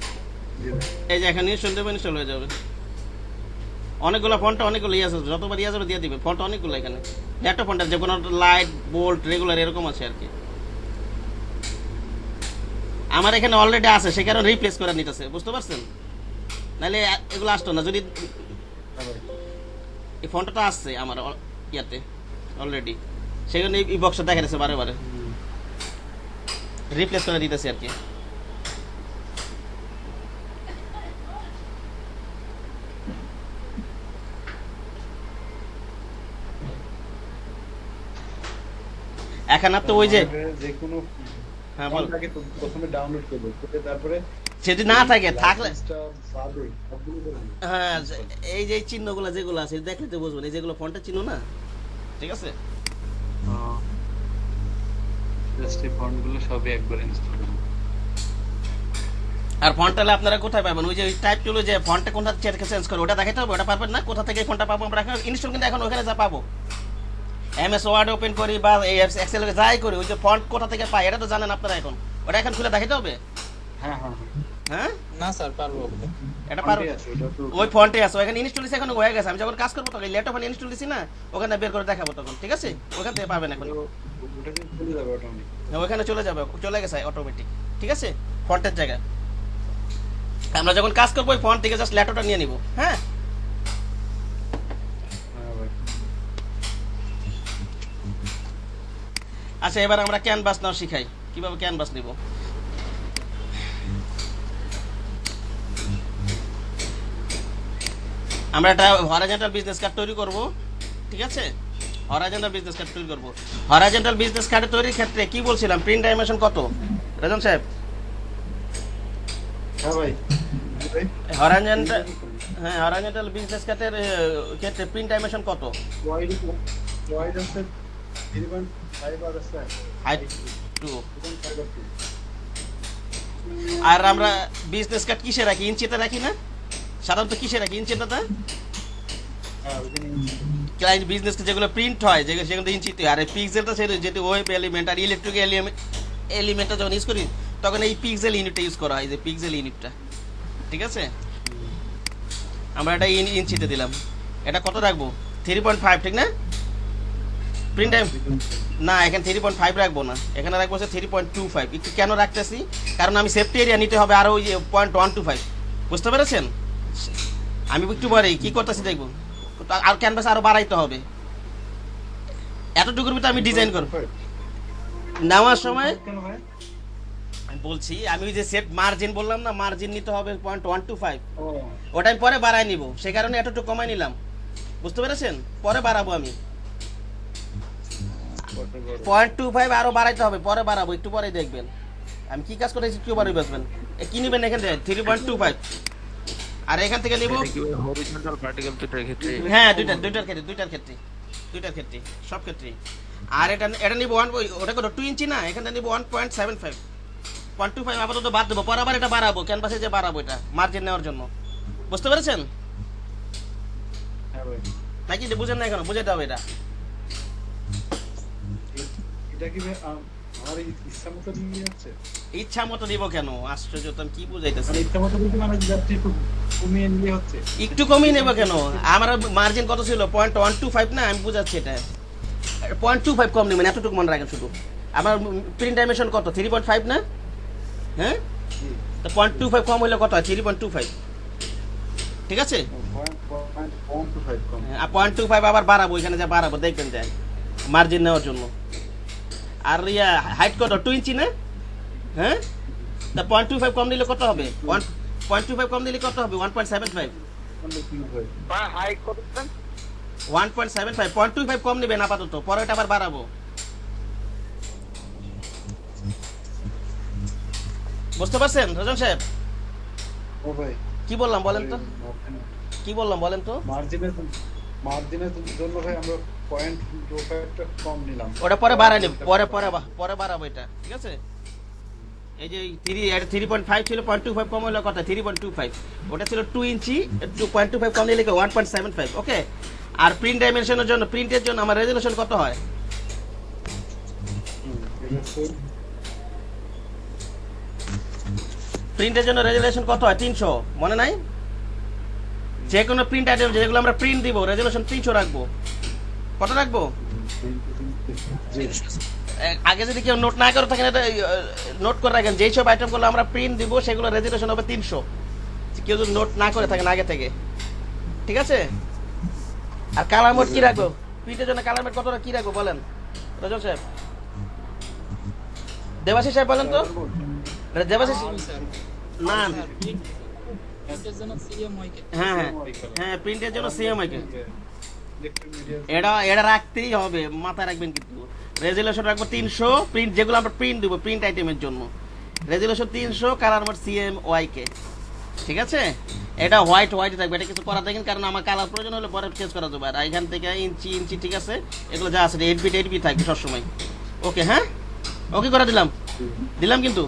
জি ভাই। এই যে এখন ইনস্টল দেবে, ইনস্টল হয়ে যাবে। অনেকগুলো ফন্ট, অনেকগুলো ইয়ে আছে, যতবার ইয়ে যাবে দিয়ে দিবে। ফন্ট অনেকগুলো এখানে, একটা ফন্ট আছে, যে কোনো লাইট বোল্ড রেগুলার এরকম আছে আর কি। আমার এখানে অলরেডি আছে, সে কারণে রিপ্লেস করে নিতেছে, বুঝতে পারছেন? নাহলে এগুলো আসতো না। যদি হ্যাঁ ভাই, এই ফন্টটা আসছে আমার ইয়াতে অলরেডি, সেখানে এই বক্সটা দেখা যাচ্ছে বারে বারে, রিপ্লেস করে দিতেছি আর কি। এখন আর তো ওই যে যে কোনো হ্যাঁ বল, ফন্টটাকে তো প্রথমে ডাউনলোড করব, করে তারপরে যদি না থাকে থাকলে সাবে সবগুলো করে নিব। হ্যাঁ, এই যে চিহ্নগুলো যেগুলো আছে দেখলে তো বুঝবেন, এই যেগুলো ফন্টের চিহ্ন না, ঠিক আছে। জাস্ট এই ফন্টগুলো সবই একবার ইনস্টল করব। আর ফন্ট তাহলে আপনারা কোথায় পাবেন? ওই যে টাইপ টুলে যে ফন্টটা কোনটা চেঞ্জ করে ওটা দেখাতে হবে, ওটা পারবেন না। কোথা থেকে ফন্টটা পাবো আমরা? ইনস্টল কিন্তু এখন ওখানে যা পাবো, এমএস ওয়ার্ড ওপেন করি বা এই এক্সেল যাই করি, ওই যে ফন্ট কোথা থেকে পাই এটা তো জানেন আপনারা। এখন ওটা এখন খুলে দেখাতে হবে। হ্যাঁ হ্যাঁ হ্যাঁ, না স্যার পারবো। এটা পারবো, আছে, ওটা তো ওই ফন্টে আছে, ওখানে ইনস্টল দিছি, এখন হয়ে গেছে। আমি যখন কাজ করবো তখন ল্যাপটপে ইনস্টল দিছি না, ওখানে বের করে দেখাবো তখন, ঠিক আছে। ওখান থেকে পাবেন এখন, ওটা কি চলে যাবে অটোমেটিক? ওখানে চলে যাবে, চলে গেছে অটোমেটিক, ঠিক আছে, ফন্টের জায়গায়। আমরা যখন কাজ করবো ওই ফন্ট থেকে জাস্ট ল্যাপটপটা নিয়ে নিব। হ্যাঁ, হ্যাঁ ভাই। আচ্ছা, এবার আমরা ক্যানভাস নাও শিখাই, কিভাবে ক্যানভাস নিব। আমরা একটা হরাইজন্টাল বিজনেস কার্ড তৈরি করব, ঠিক আছে। হরাইজন্টাল বিজনেস কার্ড তৈরি করব। হরাইজন্টাল বিজনেস কার্ড তৈরির ক্ষেত্রে কি বলছিলাম, প্রিন্ট ডাইমেনশন কত রাজন সাহেব? হ্যাঁ ভাই, জি ভাই। হরাইজন্টাল, হ্যাঁ, হরাইজন্টাল বিজনেস কার্ডের ক্ষেত্রে প্রিন্ট ডাইমেনশন কত? ওয়াইড আছে 3.5 আর আছে হাইট 2। 2.5 আর 2। আর আমরা বিজনেস কার্ড কিসে রাখি? ইঞ্চিতে রাখি না সাধারণত? কিসে রাখি? ইঞ্চিতে। হ্যাঁ, ওখানে ক্লায়েন্ট বিজনেস যেগুলো প্রিন্ট হয় সেগুলো ইঞ্চিতে। আর এই পিক্সেলটা সেটা যেটা ওয়েব এলিমেন্ট আর ইলেকট্রিক এলিমেন্টটা যখন ইউজ করি তখন এই পিক্সেল ইউনিটটা ইউজ করা হয়, যে পিক্সেল ইউনিটটা, ঠিক আছে। আমরা এটা ইঞ্চিতে দিলাম। এটা কত রাখবো? 3.5, ঠিক না? প্রিন্ট টাইম না, এখানে 3.5 রাখবো না, এখানে রাখবো 3.25। একটু কেন রাখতেছি? কারণ আমি সেফটি এরিয়া নিতে হবে আরো ওই 0.125, বুঝতে পেরেছেন? আমি একটু পরে কি করতেছি দেখবো, আর ক্যানভাস আরো বাড়াইতে হবে, এতটুকুর ভিতরে আমি ডিজাইন করব নেওয়ার সময়। কেন ভাই? আমি বলছি আমি ওই যে সেট মার্জিন বললাম না, মার্জিন নিতে হবে 0.125, ও ওটা আমি পরে বাড়ায় নিব, সেই কারণে এতটুকু কমাই নিলাম, বুঝতে পেরেছেন? পরে বাড়াবো আমি 0.25 আরো বাড়াইতে হবে, পরে বাড়াবো, একটু পরে দেখবেন আমি কি কাজ করেছি, একটু পরে বুঝবেন। কি নিবেন এখান থেকে 3.25, আর এখান থেকে নিব হরিজন্টাল ভার্টিক্যাল দুটোর ক্ষেত্রে হ্যাঁ দুইটার ক্ষেত্রে সব ক্ষেত্রেই। আর এটা নিব ওটা কত 2 ইঞ্চি না, এখানে নিব 1.75, 0.25 আপাতত বাদ দেবো, পরে আবার এটা বাড়াবো, ক্যানভাসে যে বাড়াবো এটা মার্জিন নেওয়ার জন্য, বুঝতে পেরেছেন হ্যাঁ ভাই, নাকি? বুঝেন না এখনো? বুঝে দাও এটা। এটা কি ভাই আমার ইচ্ছা মতো নিয়ে যাচ্ছে? ইচ্ছা মতো দিব কেন? আশ্চর্য, তো আমি কি বুঝাইতেছি? মানে ইচ্ছা মতো বলতে মানে যাচ্ছে একটু কমিয়ে নিয়ে হচ্ছে। একটু কমিয়ে নেবো কেন? আমার মার্জিন কত ছিল 0.125 না, আমি বুঝাচ্ছি এটা 0.25 কম নেবেন, এতটুকু মনে রাখেন শুধু। আমার প্রিন্ট ডাইমেনশন কত 3.5 না, হ্যাঁ তো 0.25 কম হইলে কত হয় 3.25, ঠিক আছে? 0.125 কম। আর 0.25 আবার বাড়াবো, এখানে যা বাড়াবো দেখবেন যায় মার্জিন নেওয়ার জন্য। আর ইয়া হাইট কত 2 ইঞ্চি না, হ্যাঁ তা 0.25 কম নিলে কত হবে? 0.25 কম দিলে কত হবে 1.75, মানে কি ভাই? 1.75 0.25 কম নেবেন আপাতত, পরে এটা আবার বাড়াবো, বুঝতে পারছেন রজন সাহেব? ও ভাই, কি বললাম বলেন তো, কি বললাম বলেন তো? মার্জিনের জন্য ভাই আমরা 0.25টা কম নিলাম। ওটা পরে বাড়াই নেব, পরে বাড়াবো এটা, ঠিক আছে? এই যে 3.5 ছিল, 0.25 কম হলো কত 3.25, ওটা ছিল 2 ইঞ্চি, 2.25 কম নিলে 1.75, ওকে? আর প্রিন্ট ডাইমেনশনের জন্য, প্রিন্টের জন্য আমার রেজোলিউশন কত হয়? প্রিন্টের জন্য রেজোলিউশন কত হয় 300, মনে নাই? যে কোনো প্রিন্ট আইটেম যেগুলো আমরা প্রিন্ট দিব রেজোলিউশন 300 রাখবো। কত রাখবো? আগে যদি কেউ নোট না করে থাকেন এটা নোট করে রাখেন, যেই সব আইটেমগুলো আমরা প্রিন্ট দিব সেগুলো রেজোলিউশন হবে 300, কেউ যদি নোট না করে থাকেন আগে থেকে, ঠিক আছে? আর কালার মোড কি রাখবো? প্রিন্টের জন্য কালার মোড কতটা কি রাখবো বলেন রজন সাহেব? দেবাশিস সাহেব বলেন তো। দেবাশিস না, প্রিন্টের জন্য সিএমওয়াই কে হ্যাঁ প্রিন্টের জন্য সিএমআই কে এটা রাখতেই হবে, মাথায় রাখবেন কিন্তু। রেজোলিউশন রাখবো 300, প্রিন্ট যেগুলো আমরা প্রিন্ট দিব প্রিন্ট আইটেমের জন্য রেজোলিউশন 300, কালার মোড সিএমওয়াই কে, ঠিক আছে? এটা হোয়াইট থাকবে, এটা কিছু করা থাকেন, কারণ আমার কালার প্রয়োজন হলে পরে চেঞ্জ করা যাবে। আর এখান থেকে ইঞ্চি, ঠিক আছে? এগুলো যা আছে 8 বিট থাকবে সবসময়, ওকে? হ্যাঁ ওকে করে দিলাম কিন্তু।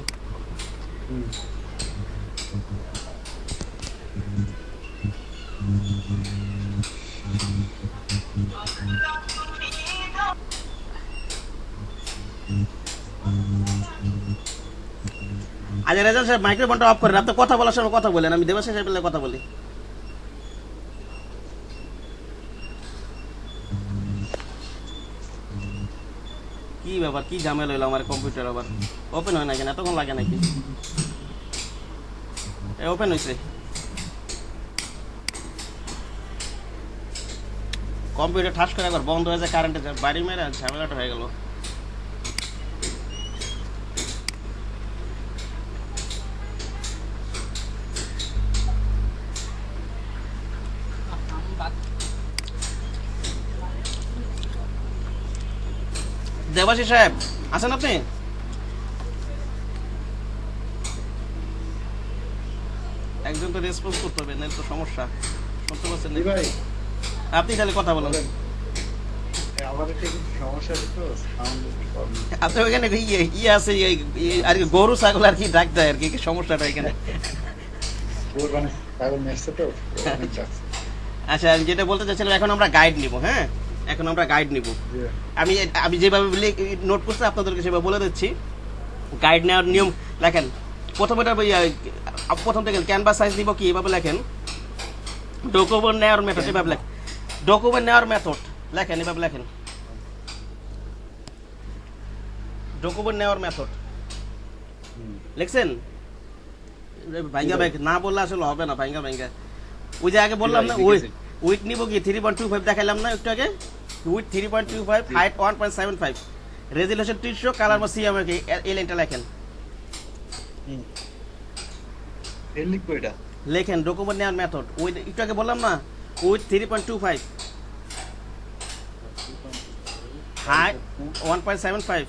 আচ্ছা রেজাল সাহেব মাইক্রোফোনটা অফ করেন, আপনি কথা বলার সময় কথা বলেন, আমি দেবাশিস সাহেবের কথা বলি। কি ব্যাপার, কি ঝামেলা হইলো আমার কম্পিউটার আবার ওপেন হয় না কেন? এতক্ষণ লাগে নাকি? ওপেন হয়েছে কম্পিউটার, ঠাস করে একবার বন্ধ হয়ে যায়, কারেন্টে বাড়ি মেরে ঝামেলাটা হয়ে গেল। দেবাশিস সাহেব আছেন আপনি? একজন তো রেসপন্স করতে হবে, নাহলে তো সমস্যা। শুনতে পাচ্ছেন জি ভাই, আপনি তাহলে কথা বলেন। আমার একটা সমস্যা আছে তো, সাউন্ড প্রবলেম। আপনি ওইখানে ইয়ে আছে আর কি, গরু ছাগল আর কি ডাক দেয় আর কি, সমস্যাটা এখানে। ওর মানে তার মেসে তো অনেক আছে। আচ্ছা আমি যেটা বলতে চাচ্ছিলাম, এখন আমরা গাইড নিব, হ্যাঁ এখন আমরা গাইড নিব। আমি যেভাবে নোট করছি আপনাদেরকে সেভাবে বলে দিচ্ছি। গাইড নেওয়ার নিয়ম লেখেন, প্রথম থেকে ক্যানভাস সাইজ নিব কি এভাবে লেখেন, ডকুমেন্ট নেওয়ার মেথড এভাবে লেখেন, ডকুমেন্ট নেওয়ার মেথড লেখেন, এভাবে লেখেন ডকুমেন্ট নেওয়ার মেথড, লিখছেন? ভাইঙ্গা না বললে আসলে হবে না, ভাইঙ্গা। ওই যে আগে বললাম না, উইক নিব কি 3.25 দেখাইলাম না একটু আগে, উইথ 3.25 হাইট 1.75 রেজুলেশন 300 কালার বা সিএমওকে এই লাইনটা লেখেন এর লিখবো এটা লেখেন ডকুমেন্ট নেওয়ার মেথড ওই একটু আগে বললাম না উইথ 3.25 হাইট 1.75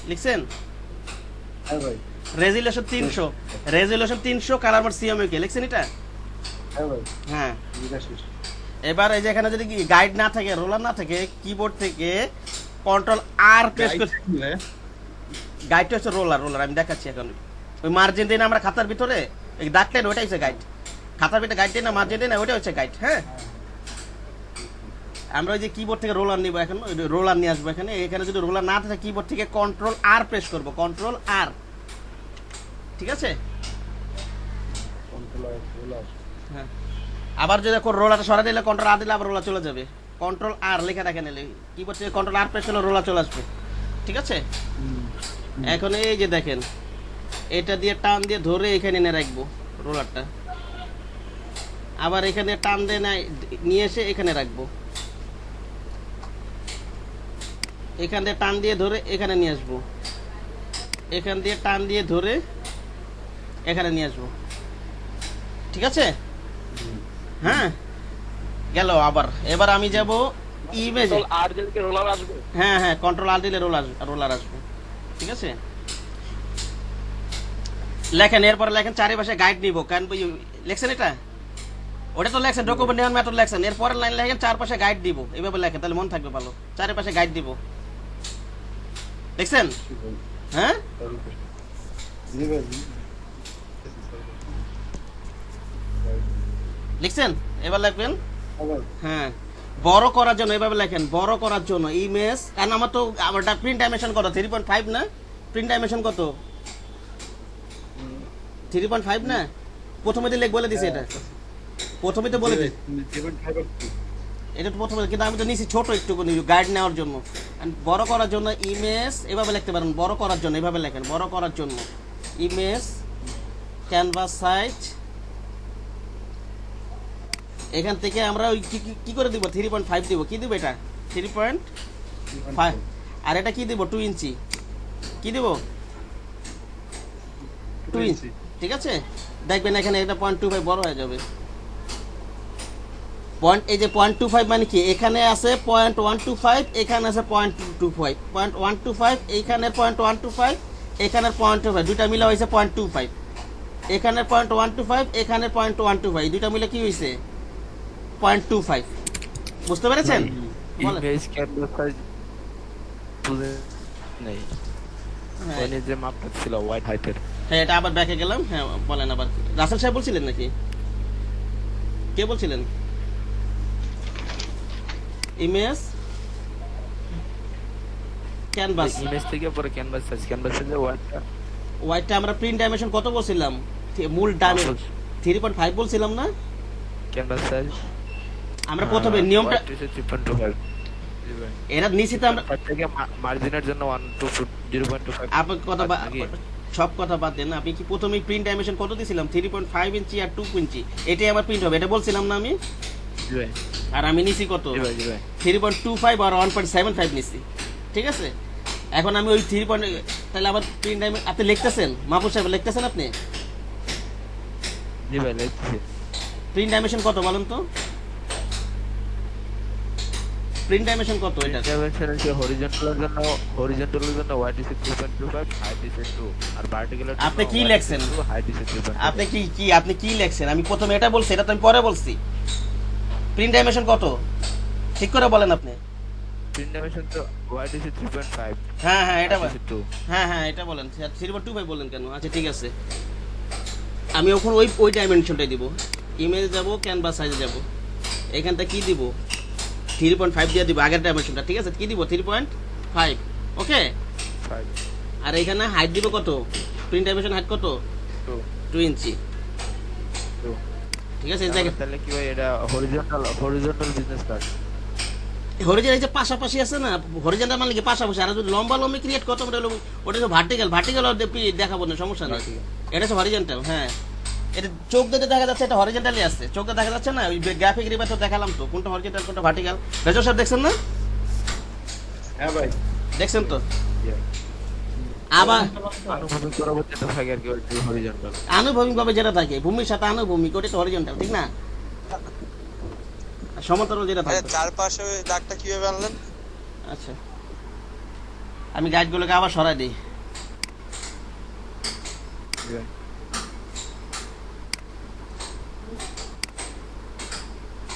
লিখছেন হ্যাঁ ভাই রেজুলেশন 300 কালার মোড সিএমওকে লিখছেন এটা হ্যাঁ ভাই হ্যাঁ লিখা শেষ এবার এই যে এখানে যদি গাইড না থাকে রোলার না থাকে কিবোর্ড থেকে কন্ট্রোল আর প্রেস করে গাইডটা হচ্ছে রোলার আমি দেখাচ্ছি এখন ওই মার্জিন দিন আমরা খাতার ভিতরে এই দাগটা ওইটাই হচ্ছে গাইড খাতার ভিতরে গাইড দিন না মার্জিন দিন না ওইটাই হচ্ছে গাইড হ্যাঁ আমরা ওই যে কিবোর্ড থেকে রোলার নিব এখন রোলার নিয়ে আসবো এখানে যদি রোলার না থাকে কিবোর্ড থেকে কন্ট্রোল আর প্রেস করবো কন্ট্রোল আর ঠিক আছে হ্যাঁ আবার যদি রোলারটা সরা দিলে কন্ট্রোল আর দিলে আবার রোলার চলে যাবে কন্ট্রোল আর লেখা রাখে নিলে কিবোর্ড থেকে কন্ট্রোল আর প্রেস করলে রোলার চলে আসবে ঠিক আছে এখন এই যে দেখেন এটা দিয়ে টান দিয়ে ধরে এখানে এনে রাখবো রোলারটা আবার এখানে টান দিয়ে নিয়ে এসে এখানে রাখবো এখান দিয়ে টান দিয়ে ধরে এখানে নিয়ে আসবো এখান দিয়ে টান দিয়ে ধরে এখানে নিয়ে আসবো ঠিক আছে হ্যাঁ গেল আবার এবার আমি যাব ইমেজে আর যদি রোলার আসবে হ্যাঁ হ্যাঁ কন্ট্রোল আর দিলে রোলার আসবে ঠিক আছে লেখেন এরপর লেখেন চারিপাশে গাইড নিব কেন লেখছেন এটা ওটা তো লেখছেন ডকুমেন্ট নেওয়ার মেথড লেখছেন এরপর লাইন লেখেন চারপাশে গাইড দিব এইভাবে লেখেন তাহলে মন থাকবে ভালো চারিপাশে গাইড দিব দেখছেন হ্যাঁ লিখছেন এবার লিখবেন হ্যাঁ বড় করার জন্য এভাবে লেখেন বড় করার জন্য ইমেজ কারণ আমার তো আমারটা প্রিন্ট ডাইমেনশন কত 3.5 না প্রিন্ট ডাইমেনশন কত 3.5 না প্রথমে দিলে বলে দিছে এটা প্রথমে তো বলে দিছে এটা তো প্রথমে কিন্তু আমি তো নিছি ছোট একটু গাইড নেওয়ার জন্য বড় করার জন্য ইমেজ এভাবে লিখতে পারেন বড় করার জন্য এভাবে লেখেন বড় করার জন্য ইমেজ ক্যানভাস সাইজ এখান থেকে আমরা ওই কি করে দিব 3.5 দিব কি দিব এটা 3.5 আর এটা কি দিব 2 ইঞ্চি কি দিব 2 ইঞ্চি ঠিক আছে দেখবেন এখানে এটা 0.25 বড় হয়ে যাবে পয়েন্ট এই যে 0.25 মানে কি এখানে আছে 0.125 এখানে আছে 0.25 0.125 এইখানে 0.125 এখানে 0.25 দুটো মিলে হইছে 0.25 এখানে 0.125 এখানে 0.125 দুটো মিলে কি হইছে 0.25 বুঝতে পেরেছেন ইমেজ ক্যানভাস সাইজ বুঝে নেই ওখানে যে মাপটা ছিল হোয়াইট হাইটের হ্যাঁ এটা আবার ব্যাকে গেলাম হ্যাঁ বলেন আবার রাসেল সাহেব বলছিলেন নাকি কে বলছিলেন ইমেজ ক্যানভাস ইমেজ থেকে পরে ক্যানভাস সাইজে হোয়াইটটা আমরা প্রিন্ট ডাইমেনশন কত বলছিলাম মূল ডাইমেনশন 3.5 বলছিলাম না ক্যানভাস সাইজ আমরা প্রথমে নিয়মটা 3.25 এরা নিশ্চিত আমরা থেকে মার্জিনের জন্য 0.25 আপনি সব কথা বাদ দেন আপনি কি প্রথমে প্রিন্ট ডাইমেনশন কত দিয়েছিলাম 3.5 ইঞ্চি আর 2 ইঞ্চি এটাই আমার প্রিন্ট হবে এটা বলছিলাম না আমি আর আমি নিছি কত 3.25 আর 1.75 নিছি ঠিক আছে এখন আমি ওই 3. তাহলে আবার প্রিন্ট ডাইমেনশন আপনি লিখতেছেন মাহবুব সাহেব লিখতেছেন আপনি জি ভাই লিখছি প্রিন্ট ডাইমেনশন কত বলেন তো প্রিন্ট ডাইমেনশন কত এটা ডাইমেনশন হচ্ছে হরিজন্টালের জন্য হোয়াইট ইজ 2.25 হাইট ইজ 2 আর ভার্টিক্যালের জন্য আপনি কি লিখছেন হাইট ইজ 2. আপনি কি লিখছেন আমি প্রথমে এটা বলছি এটা তো আমি পরে বলছি প্রিন্ট ডাইমেনশন কত ঠিক করে বলেন আপনি প্রিন্ট ডাইমেনশন তো হোয়াইট ইজ 3.5 হ্যাঁ হ্যাঁ এটা বলেন 2 হ্যাঁ এটা বলেন 3.25 বলেন কেন আচ্ছা ঠিক আছে আমি ওখানে ওই ডাইমেনশনটাই দিব ইমেজ যাব ক্যানভাস সাইজে যাব এখানটা কি দিব 3.5 দিয়ে দিব আগের ডাইমেনশনটা ঠিক আছে কি দিব 3.5 ওকে 5 আর এখানে হাইট দিব কত প্রিন্ট ডাইমেনশন হাইট কত 2 ইঞ্চি ঠিক আছে এই জায়গা তাহলে কি ভাই এটা হরিজন্টাল বিজনেস কার্ড হরিজন্টাল এই যে পাশাপাশি আছে না হরিজন্টাল মানে কি পাশাপাশি আর যদি লম্বা লম্বি ক্রিয়েট করতে ওটা ভার্টিক্যাল দেখাবো না সমস্যা নেই এটা হচ্ছে হরিজন্টাল। হ্যাঁ, এটা চোখ দিয়ে দেখা যাচ্ছে, এটা হরিজন্টালি আছে, চোখ দিয়ে দেখা যাচ্ছে না, ওই গ্রাফিক রিভার তো দেখালাম তো কোনটা হরিজন্টাল কোনটা ভার্টিক্যাল। রেজল সাহেব দেখছেন না? হ্যাঁ ভাই, দেখছেন তো? আবার আনুভূমিক বরাবর যেটা থাকে আর কি ওইটাই হরিজন্টাল। আনুভূমিক ভাবে যেটা থাকে ভূমির সাথে আনুভূমিক, ওটা তো হরিজন্টাল, ঠিক না? আর সমান্তরাল যেটা থাকে। চারপাশে ওই দাগটা কিভাবে আনলেন? আচ্ছা, আমি গাইডগুলোকে আবার সরাই দিই।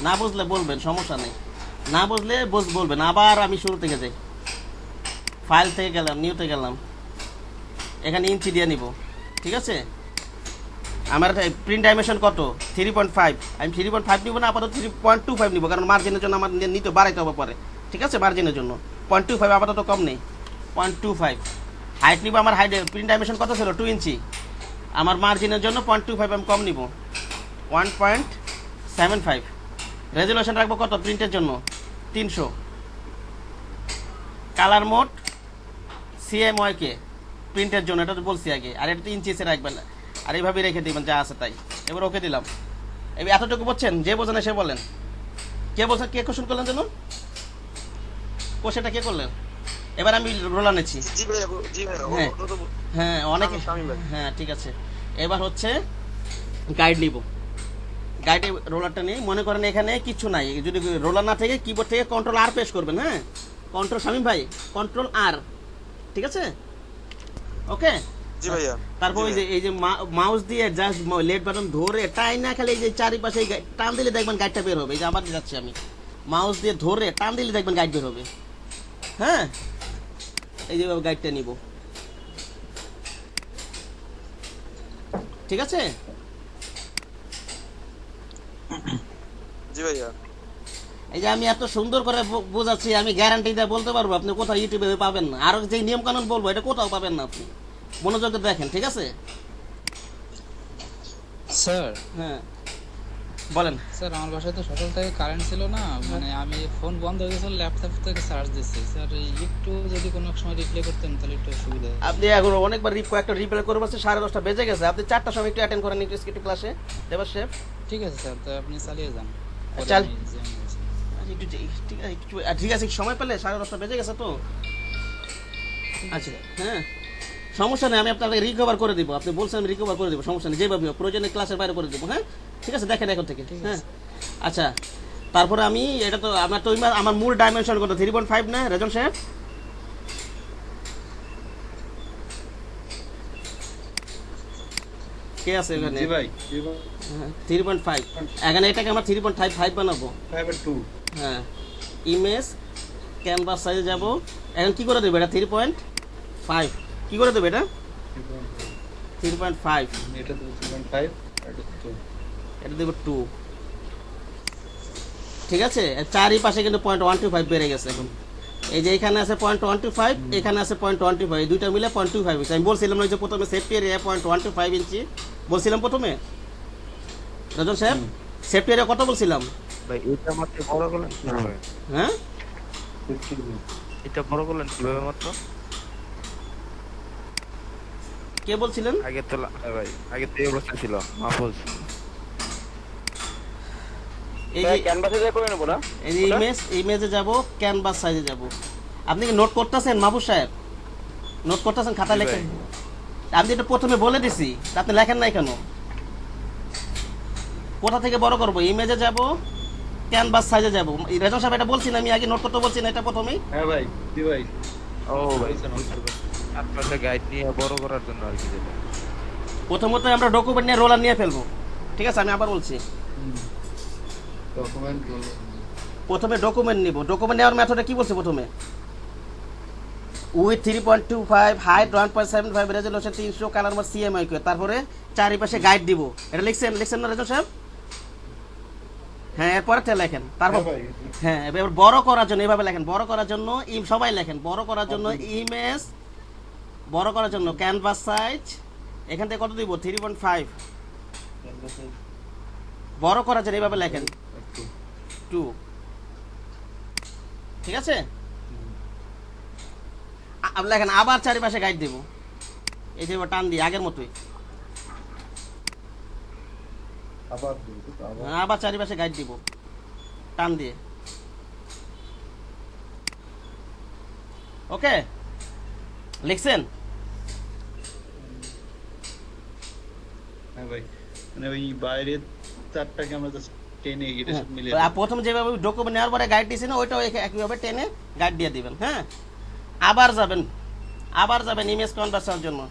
না বুঝলে বলবেন, সমস্যা নেই। না বুঝলে বলবেন। আবার আমি শুরু থেকে যাই, ফাইল থেকে গেলাম, নিউতে গেলাম, এখানে ইঞ্চি দিয়ে নিব, ঠিক আছে? আমার প্রিন্ট ডাইমেনশন কত? 3.5। আমি 3.5 নিব না, আপাতত 3.25 নিব, কারণ মার্জিনের জন্য আমার নিতে বাড়াইতে হবে পরে, ঠিক আছে? মার্জিনের জন্য 0.25, আপাতত কম নেই, 0.25। হাইট নিব, আমার হাইট প্রিন্ট ডাইমেনশন কত ছিল? 2 ইঞ্চি। আমার মার্জিনের জন্য 0.25 আমি কম নিব, 1.75। রেজুলেশন রাখবো কত প্রিন্টের জন্য? 300। কালার মোড CMYK প্রিন্টের জন্য, এটা তো বলছি আগে। আর এটা তো ইঞ্চিসে রাখবেন, আর এইভাবে রেখে দিবেন যা আছে তাই। এবার ওকে দিলাম। এবার এতটুকু বলছেন, যে বোঝেন সে বলেন। কে বলছেন? কে কোশ্চেন করলেন যেন? কোশ্চেনটা কে করলেন? এবার আমি রোলা নিচ্ছি। জি ভাই, জি ভাই, হ্যাঁ হ্যাঁ, অনেকে, হ্যাঁ ঠিক আছে। এবার হচ্ছে গাইড নিব। গাইডে রোলারটা নেই, মনে করেন এখানে কিছু নাই, যদি রোলার না থেকে কিবোর্ড থেকে কন্ট্রোল আর প্রেস করবেন। হ্যাঁ, কন্ট্রোল, শামীম ভাই কন্ট্রোল আর, ঠিক আছে? ওকে। জি ভাইয়া। তারপর ওই যে এই যে মাউস দিয়ে জাস্ট লেফট বাটন ধরে টাই না, খালি এই যে চারিপাশে টান দিলে দেখবেন গাইডটা বের হবে। এই যে আবার যাচ্ছি আমি, মাউস দিয়ে ধরে টান দিলে দেখবেন গাইড বের হবে। হ্যাঁ, এই যে গাইডটা নিব, ঠিক আছে? জি ভাইয়া। এই যে আমি এত সুন্দর করে বোঝাচ্ছি, আমি গ্যারান্টি দিয়ে বলতে পারবো আপনি কোথাও ইউটিউবে পাবেন না। আর যে নিয়ম কানুন বলবো এটা কোথাও পাবেন না, আপনি মনোযোগ দিয়ে দেখেন, ঠিক আছে? স্যার, হ্যাঁ বলেন। স্যার আমার বাসায় তো সকাল থেকে কারেন্ট ছিল না, মানে আমি ফোন বন্ধ হয়ে গেছিল, ল্যাপটপ থেকে চার্জ দিচ্ছি। স্যার একটু যদি কোনো এক সময় রিপ্লাই করতেন তাহলে একটু সুবিধা হতো। আপনি এখন অনেকবার একটা রিপ্লাই করে বলছে, 10:30 বেজে গেছে, আপনি 4টার সময় একটু অ্যাটেন্ড করেন একটু ক্লাসে, দেবার শেফ। ঠিক আছে স্যার, তো আপনি চালিয়ে যান। পরে চাল। আমি জয়েন করছি। ঠিক আছে, সময় পেলে 10:30 বেজে গেছে তো। আচ্ছা হ্যাঁ, সমস্যা নেই, আমি আপনাকে রিকভার করে দিব। আপনি বলছেন আমি রিকভার করে দিব, সমস্যা নেই, যেভাবে হোক, প্রয়োজনে ক্লাসের বাইরে করে দেবো। হ্যাঁ ঠিক আছে, দেখেন এখন থেকে। হ্যাঁ আচ্ছা, তারপরে আমি এটা তো আমার তো আমার মূল ডাইমেনশন কত? 3.5 না রেজন সাহেব? কে আছে এখানে? জি ভাই, 3.5। এখানে এটাকে আমরা 3.55 বানাবো। 5/2। হ্যাঁ, ইমেজ ক্যানভাস সাইজে যাব। এখন কি করে দেবে এটা? 3.5 কি করে দেবে এটা? 3.5 এটা তো 3.5 আর এটা 2। এটা দেব 2, ঠিক আছে? চারিপাশে কিন্তু 0.125 বেড়ে গেছে এখন। এই যে এখানে আছে 0.125, এখানে আছে 0.125, এই দুইটা মিলে 0.25 হয়েছে। আমি বলছিলাম না যে প্রথমে সেফটি এরিয়া 0.125 ইঞ্চি বলছিলাম প্রথমে, রাজন সাহেব সেফটি এরিয়া কত বলছিলাম? ভাই এটা মাত্র বড় করলেন কিভাবে? হ্যাঁ, এটা বড় করলেন কিভাবে মাত্র? কে বলছিলেন? আগে তো ভাই আগে তো এই অবস্থা ছিল মাহফুজ। এই যে ক্যানভাসে যা করে নেব না? এই যে ইমেজে যাব, ক্যানভাস সাইজে যাব। আপনি কি নোট করতেছেন মাহবুব সাহেব? নোট করতেছেন, খাতা লেখেন? আমি এটা প্রথমে বলে দিছি, আপনি লেখেন নাই কেন? কোথা থেকে বড় করব? ইমেজে যাব, ক্যানভাস সাইজে যাব। রেজন সাহেব এটা বলছি না আমি আগে? নোট করতে বলছি না এটা প্রথমেই? হ্যাঁ ভাই, জি ভাই। ও ভাই আপনাদের গাইড নিয়ে বড় করার জন্য আর কি যেটা। প্রথমত আমরা ডকুমেন্ট নিয়ে রোলার নিয়ে ফেলবো, ঠিক আছে? আমি আবার বলছি, ডকুমেন্ট প্রথমে ডকুমেন্ট নিব। ডকুমেন্ট নেওয়ার মেথডে কি বলছে প্রথমে? With 3.25, height 1.75, resolution 300, colour mode CMYK, তারপরে চারিপাশে গাইড দিব। এটা লিখছেন না রেজন সাহেব? হ্যাঁ, এরপরে লেখেন। তারপর হ্যাঁ, এবার বড় করার জন্য এইভাবে লেখেন। বড় করার জন্য সবাই লেখেন, বড় করার জন্য ইমেজ, বড় করার জন্য ক্যানভাস সাইজ, এখান থেকে কত দিব? 3.5। বড় করার জন্য এইভাবে লেখেন 2, ঠিক আছে? লেখেন আবার চারিপাশে গাইড দেব, এই যে টান দিয়ে আগের মতোই। আবার বলতো তো, আবার আবার চারিপাশে গাইড দিব টান দিয়ে। ওকে, লিখছেন? হ্যাঁ ভাই, মানে ওই বাইরের চারটাকে আমরা জাস্ট টেনে এটার সাথে মিলিয়ে আর প্রথম যেভাবে ডকুমেন্ট নেওয়ার পরে গাইড দিয়েছেন ওইটাও একইভাবে টেনে গাইড দিয়ে দিবেন। হ্যাঁ, আবার যাবেন ইমেজ কনভার্সনের জন্য।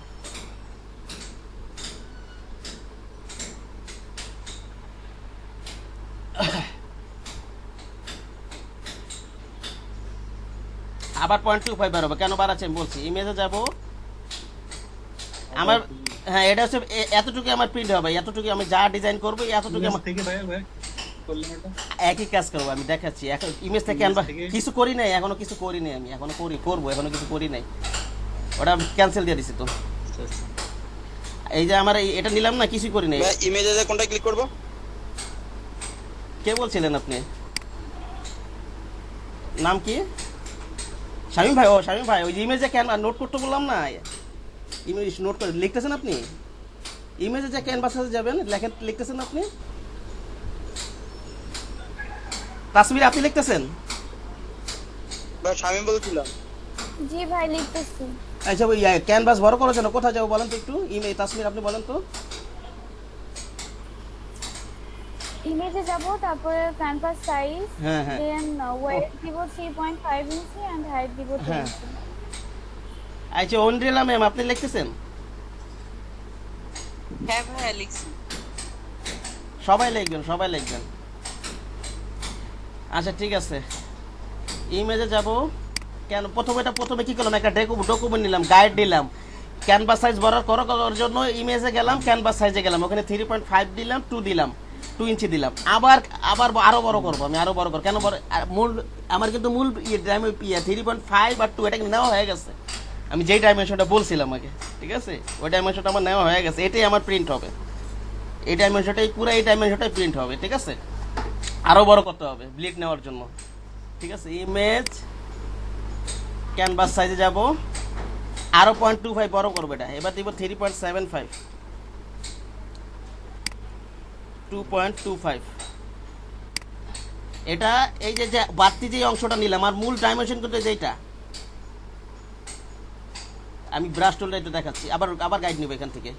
আবার 0.25 বাড়াবো, কেন বাড়াচ্ছে আমি বলছি। ইমেজে যাব, আমার হ্যাঁ এটা হচ্ছে এতটুকু আমার প্রিন্ট হবে, এতটুকু আমি যা ডিজাইন করবো এতটুকু আমার থেকে ভাই করলাম এটা। একই কাজ করবো আমি দেখাচ্ছি। এখন ইমেজ থেকে Image আনবা, থেকে? কিছু করি নাই, এখনো কিছু করি নাই, আমি এখনো করবো, এখনো কিছু করি নাই, ওটা ক্যান্সেল দিয়ে দিছি তো। আচ্ছা, আচ্ছা। এই যে আমার এটা নিলাম না, কিছুই করি নাই। ভাই ইমেজে যে কোনটা ক্লিক করব? কে বলছিলেন আপনি? নাম কি? শামীম ভাই। ও শামীম ভাই, ওই ইমেজে কেন নোট করতে বললাম না, ইমেজ নোট করে লিখতেছেন আপনি। ইমেজে যে ক্যানভাসে যাবেন লিখতেছেন আপনি। তাসমির আপনি লিখতেছেন? ভাই শামিম বলছিলাম। জি ভাই লিখতেছি। আচ্ছা, ওই ক্যানভাস বড় করার জন্য কোথায় যাবো বলেন তো একটু। ইমেজ তাসমির আপনি বলেন তো। ইমেজে যাব, তারপরে ক্যানভাস সাইজ, হ্যাঁ হ্যাঁ দেন ওয়েট দিব 3.5 ইঞ্চি এন্ড হাইট দিব 2 হ্যাঁ। ইঞ্চি। আচ্ছা, অন্ড্রিলা ম্যাম আপনি লিখতেছেন? হ্যাঁ ভাইয়া লিখছি। সবাই লিখবেন। আচ্ছা ঠিক আছে, ইমেজে যাব। কেন প্রথমে কি করলাম, একটা ডকুমেন্ট নিলাম, গাইড দিলাম, ক্যানভাস সাইজ বড় করার জন্য ইমেজে গেলাম, ক্যানভাস সাইজে গেলাম, ওখানে 3.5 দিলাম, 2 ইঞ্চি দিলাম। আবার আরো বড় করবো আমি, আরো বড় করবো। কেন বড়? আমার কিন্তু মূল 3.5 আর 2 এটা কিন্তু নেওয়া হয়ে গেছে। আমি যেই ডাইমেনশনটা বলছিলাম আগে, ঠিক আছে, ওই ডাইমেনশনটা আমার নেওয়া হয়ে গেছে। এটাই আমার প্রিন্ট হবে, এই ডাইমেনশনটাই প্রিন্ট হবে। ঠিক আছে, আরো বড় করতে হবে ব্লিড নেওয়ার জন্য। ঠিক আছে, ইমেজ ক্যানভাস সাইজে যাব, আরো 0.25 বড় করবে এটা। এবার দিব 3.75, 2.25। এটা এই যে বাড়তি যে অংশটা নিলাম, আর মূল ডাইমেনশন কিন্তু যেটা, আমি ব্রাশ টুলটা একটু দেখাচ্ছি। আবার গাইড নিব এখান থেকে।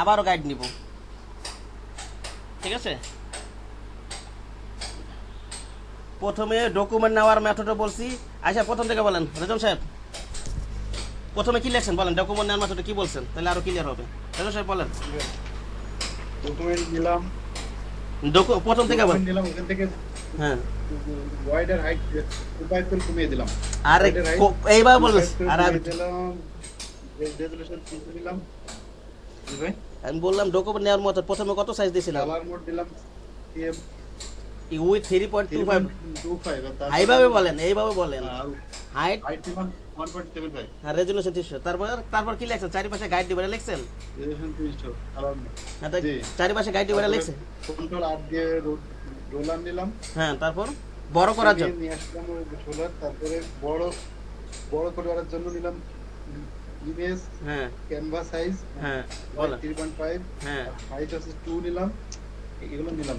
আবারও গাইড নিব। ঠিক আছে, প্রথমে ডকুমেন্ট নেওয়ার মেথডটা বলছি। আচ্ছা প্রথম থেকে বলেন রেজন সাহেব, প্রথমে কি লেখছেন বলেন, ডকুমেন্ট নেওয়ার মেথডটা কি বলছেন, তাহলে আরো ক্লিয়ার হবে। রেজন সাহেব বলেন। ডকুমেন্ট নিলাম, প্রথম থেকে বলেন। নিলাম, ওখান থেকে হ্যাঁ, ওয়াইড আর হাইট 2.5 করে কমিয়ে দিলাম। আরে Wide আর height এইবার বলেন। 2.5 করে আর কমিয়ে দিলাম, রেজোলিউশন 3 দিলাম। জি ভাই, আমি বললাম ডকুমেন্ট নেওয়ার মতো প্রথমে কত সাইজ দিয়েছিলাম, কালার মোড দিলাম উইথ 3.25। 3.25 আর তারপর এইভাবে বলেন। আর হাইট হাইট দিলাম 1.75, আর রেজোলিউশন 300। তারপর কি লিখছেন, চারিপাশে গাইড দিবেন লিখছেন। Resolution 300 colour mode. হ্যাঁ, তাই জি। চারিপাশে গাইড দিবেন লিখছেন। কন্ট্রোল আর দিয়ে রোলার নিলাম, হ্যাঁ, তারপর বড় করার জন্য নিয়ে আসলাম ওই রোলার, তারপরে বড় করার জন্য নিলাম ইমেজ হ্যাঁ ক্যানভাস সাইজ, হ্যাঁ বলেন। 3.5, হ্যাঁ, হাইট আছে 2 নিলাম, এগুলো নিলাম।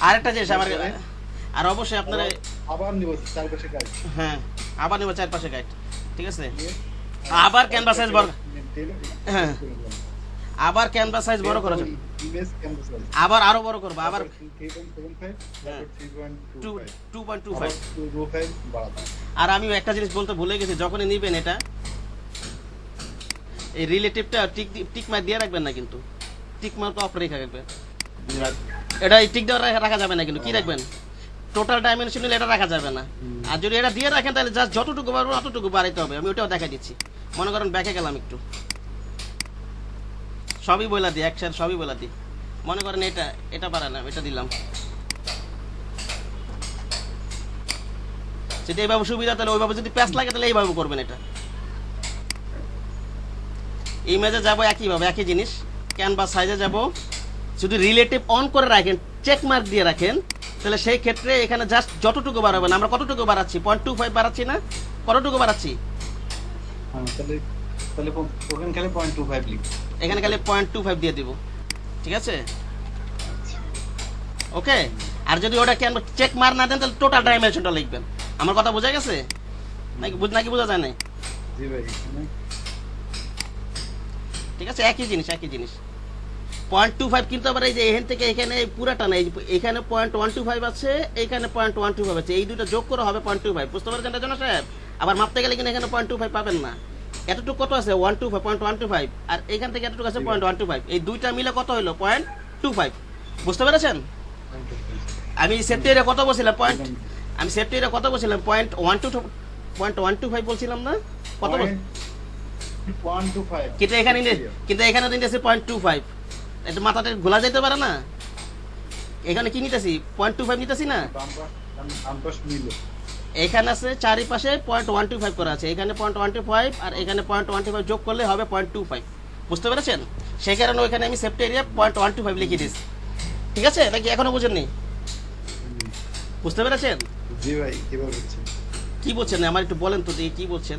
আরেকটা জিনিস আমার, আর অবশ্যই আপনারা আবার নিব চারপাশে কাজ, হ্যাঁ আবার নেব চারপাশে গাইড। ঠিক আছে, আবার ক্যানভাস সাইজ বড়, হ্যাঁ আবার ক্যানভাস সাইজ বড় করার জন্য ইমেজ ক্যানভাস সাইজ আবার আরো বড় করব, আবার 3.75, হ্যাঁ। তারপর 3.25, 2.25। 2.5 বাড়াতাম। আর আমি একটা জিনিস বলতে ভুলে গেছি, যখনই নিবেন এটা এই রিলেটিভটা টিক মার্ক দিয়ে রাখবেন না, কিন্তু টিক মার্ক অফ রেখে রাখবেন। এটা এই টিক দেওয়া রাখা যাবে না, কিন্তু কি রাখবেন, টোটাল ডাইমেনশন এটা রাখা যাবে না। আর যদি এটা দিয়ে রাখেন তাহলে জাস্ট যতটুকু পারবো অতটুকু বাড়াইতে হবে। আমি ওটাও দেখা দিচ্ছি। মনে করেন ব্যাকে গেলাম একটু, সবই বলে দিই একসাথে, সবই বলে দিই। মনে করেন এটা বাড়ালাম, এটা দিলাম, যদি এইভাবে সুবিধা, তাহলে ওইভাবে যদি প্যাচ লাগে তাহলে এইভাবে করবেন। এটা ইমেজে যাবো একইভাবে, একই জিনিস, ক্যানভাস সাইজে যাব। যদি রিলেটিভ অন করে রাখেন, চেক মার্ক দিয়ে রাখেন, তাহলে সেই ক্ষেত্রে এখানে জাস্ট যতটুকু বাড়াবেন। আমরা কতটুকু বাড়াচ্ছি, 0.25 বাড়াচ্ছি না, কতটুকু বাড়াচ্ছি, হ্যাঁ, তাহলে তাহলে ওখানে খালি 0.25 লিখ। এখানে খালি 0.25 দিয়ে দিব, ঠিক আছে? ওকে, আর যদি ওটা কেন চেক মার না দেন তাহলে টোটাল ডাইমেনশনটা লিখবেন। আমার কথা বোঝা গেছে নাকি বোঝা যায় না? জি ভাই, এখানে ঠিক আছে, একই জিনিস 0.25, কিন্তু আবার এই যে এখান থেকে এখানে পুরাটা না, এখানে 0.125 আছে, এখানে 0.125 আছে, এই দুটো যোগ করে হবে 0.25। বুঝতে পারছেন এটা জন্য সাহেব? আবার মাপতে গেলে কিন্তু এখানে 0.25 পাবেন না। এতটুকু কত আছে? 0.125, আর এখান থেকে এতটুকু আছে 0.125, এই দুইটা মিলে কত হলো? 0.25। বুঝতে পেরেছেন? আমি সেফটি এরিয়া কত বলছিলাম? আমি সেফটি এরিয়া কত বলছিলাম? 0.125 বলছিলাম না? কত বল? 125 কিন্তু এখানে দিতেছি 0.25। এটা মাথাটা ঘোলা যেতে পারে না? এখানে কি নিতেছি? 0.25 নিতেছি না? ডান পাশ মিলে এখানে আছে চারিপাশে 0.125 করা আছে, এখানে 0.125 আর এখানে 0.125 যোগ করলে হবে 0.25। বুঝতে পেরেছেন? সেই কারণে ওইখানে আমি সেফটি এরিয়া 0.125 লিখে দিয়েছি। ঠিক আছে, নাকি এখনো বুঝেননি? বুঝতে পেরেছেন? জি ভাই, এবার বুঝছি। কি বলছেন আমার একটু বলেন তো, দেখি কি বলছেন,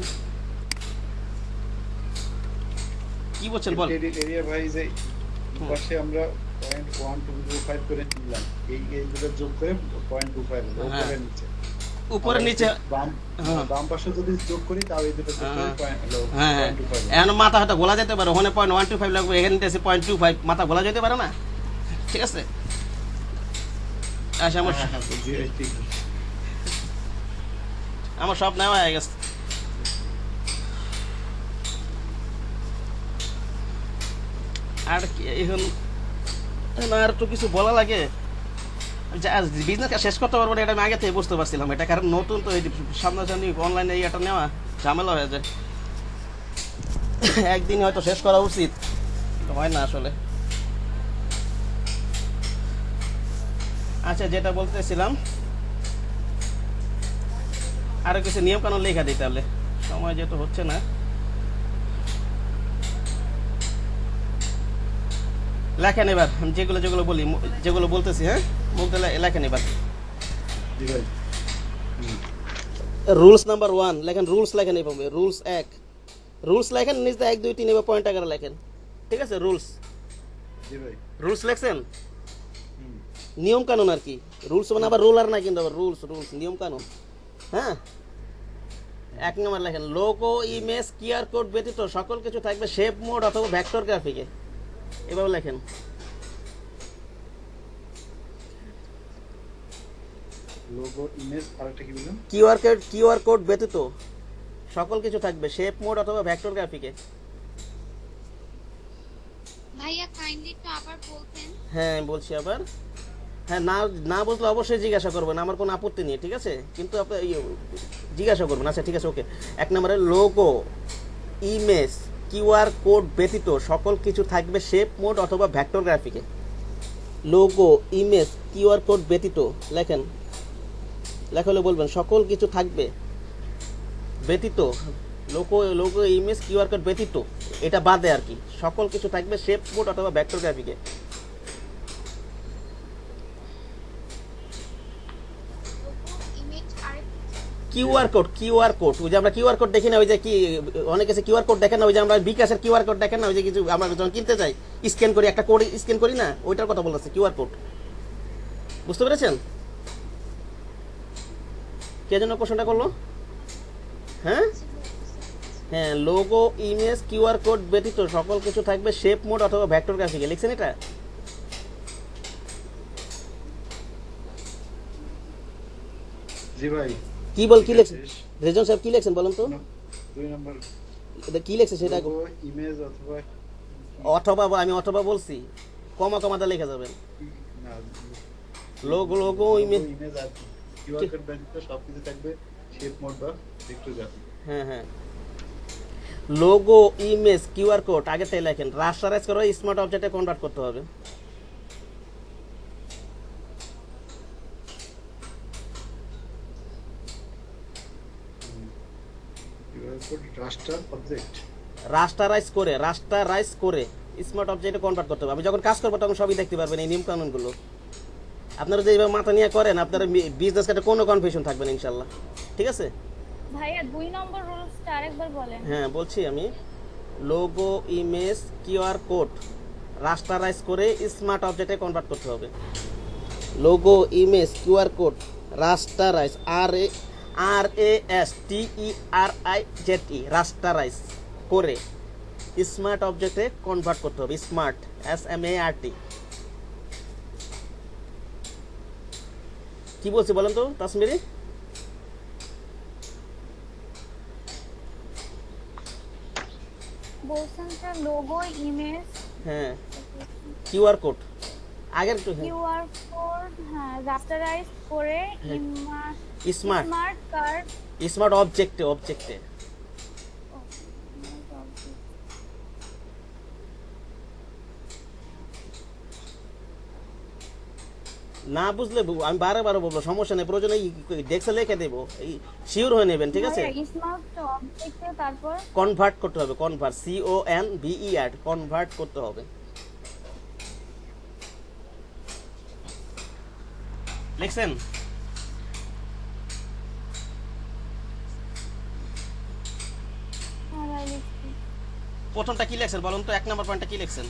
কি বলছেন বল। এরিয়া ভাই যে পাশে আমরা 0.1225 করে নিলাম, এই দুটো যোগ করে 0.25 হলো, হ্যাঁ। উপরে নিচে। উপরে নিচে, বাম পাশে যদি যোগ করি তাও এই দুটো যোগ করে হ্যাঁ, 0.25 এখন মাথা হয়তো গোলা যেতে পারে, ওখানে 0.125 লাগবে, এখানে নিতেছি 0.25, মাথা গোলা যেতে পারে না? ঠিক আছে, আচ্ছা জি ভাই, ঠিক আছে। আমার সব নেওয়া হয়ে গেছে। আর কি এখন আর তো কিছু বলা লাগে? বিজনেস শেষ করতে পারবো না এটা আমি আগে থেকে বুঝতে পারছিলাম, এটা কারণ নতুন তো, এই সামনাসামনি অনলাইনে এটা নেওয়া ঝামেলা হয়ে যায়। একদিন হয়তো শেষ করা উচিত, কিন্তু হয় না আসলে। আচ্ছা, যেটা বলতেছিলাম, আরো কিছু নিয়ম কানুন লেখা দিই, তাহলে সময় যেহেতু হচ্ছে না। লেখেন এবার, আমি যেগুলো বলি, যেগুলো বলতেছি, হ্যাঁ বলতে লেখেন এবার। জি ভাই, রুলস নাম্বার 1 লেখেন, রুলস লেখেন এইভাবে, রুলস 1, রুলস লেখেন নিচে 1 2 3 এবার পয়েন্ট আকারে লেখেন। ঠিক আছে, রুলস, জি ভাই, রুলস লেখছেন, নিয়ম কানুন আর কি। রুলস মানে আবার রুলার না, কিন্তু আবার রুলস নিয়ম কানুন। হ্যাঁ, 1 নম্বর লেখেন, লোগো, ইমেজ, কিউআর কোড ব্যতীত সকল কিছু থাকবে শেপ মোড অথবা ভেক্টর গ্রাফিকে। এভাবে লেখেন। লোগো, ইমেজ, আরেকটা কি বললেন? কিউআর কোড ব্যতীত সকল কিছু থাকবে শেপ মোড অথবা ভেক্টর গ্রাফিকে। ভাইয়া কাইন্ডলি একটু আবার বলতেন। হ্যাঁ, আমি বলছি আবার। হ্যাঁ, না বুঝলে অবশ্যই জিজ্ঞাসা করবেন, আমার কোনো আপত্তি নেই, ঠিক আছে? কিন্তু আপনি জিজ্ঞাসা করবেন। আচ্ছা ঠিক আছে, ওকে। 1 নম্বরে লোগো, ইমেজ, কিউআর কোড ব্যতীত সকল কিছু থাকবে শেপ মোড অথবা ভেক্টর গ্রাফিকে। লোগো, ইমেজ, কিউআর কোড ব্যতীত লেখেন, লেখলে বলবেন সকল কিছু থাকবে ব্যতীত, লোগো, ইমেজ, কিউআর কোড ব্যতীত, এটা বাদে আর কি, সকল কিছু থাকবে শেপ মোড অথবা ভেক্টর গ্রাফিকে। ইমেজ আর কিউআর কোড, ওই যে আমরা কিউআর কোড দেখি না, ওই যে কি অনেক আছে কিউআর কোড দেখেন না, ওই যে আমরা বিকাশের কিউআর কোড দেখেন না, ওই যে কিছু আমরা যখন কিনতে যাই স্ক্যান করি, একটা কোড স্ক্যান করি না, ওইটার কথা বলতেছে কিউআর কোড। বুঝতে পেরেছেন? কে যেন কোশ্চেনটা করলো? হ্যাঁ হ্যাঁ, লোগো, ইমেজ, কিউআর কোড ব্যতীত সকল কিছু থাকবে শেপ মোড অথবা ভেক্টর গ্রাফিকে। লিখছেন এটা? জি ভাই, কি লিখছেন রেজন সাহেব, কি লিখছেন বলেন তো? 2 নম্বর এটা কি লিখছে সেটা? লোগো, ইমেজ অথবা আমি অথবা বলছি, কমাতে লেখা যাবেন। না, লোগো, ইমেজ, আর কিউআর কোড ব্যতীত সবকিছু থাকবে শেপ মোড বা ভেক্টর গ্রাফিক। হ্যাঁ, লোগো, ইমেজ, কিউআর কোড আগে থেকে লেখেন, রাস্টারাইজ করে স্মার্ট অবজেক্টে কনভার্ট করতে হবে। কিউআর কোড রাস্টার অবজেক্ট, রাস্টারাইজ করে স্মার্ট অবজেক্টে কনভার্ট করতে হবে। আমি যখন কাজ করবো তখন সবই দেখতে পারবেন এই নিয়ম কানুনগুলো। আপনারা যে এইভাবে মাথা নিয়ে করেন, আপনারা বিজনেস কাটে কোনো কনফিউশন থাকবে না ইনশাল্লাহ। ঠিক আছে ভাইয়া 2 নম্বর রুলসটা আরেকবার বলেন। হ্যাঁ, বলছি আমি। Logo image QR code rasterise করে স্মার্ট অবজেক্টে কনভার্ট করতে হবে। Logo image QR code rasterise RASTERIZE rasterise করে স্মার্ট অবজেক্টে কনভার্ট করতে হবে। স্মার্ট SMART কি বলছি বলেন তো তাসমিরি? বলছেন যে লোগো ইমেজ হ্যাঁ কিউআর কোড আগের একটু হ্যাঁ কিউআর কোড হ্যাঁ রাস্টারাইজ করে স্মার্ট স্মার্ট কার্ড স্মার্ট অবজেক্টে না বুঝলে আমি বারে বলবো, সমস্যা নেই, প্রয়োজনে ডেস্কে লিখে দেবো, এই শিওর হয়ে নেবেন, ঠিক আছে? স্মার্ট অবজেক্টে তারপর কনভার্ট করতে হবে, কনভার্ট CONVERT কনভার্ট করতে হবে। লিখছেন? প্রথমটা কি লিখছেন বলুন তো, 1 নম্বর পয়েন্টটা কি লিখছেন?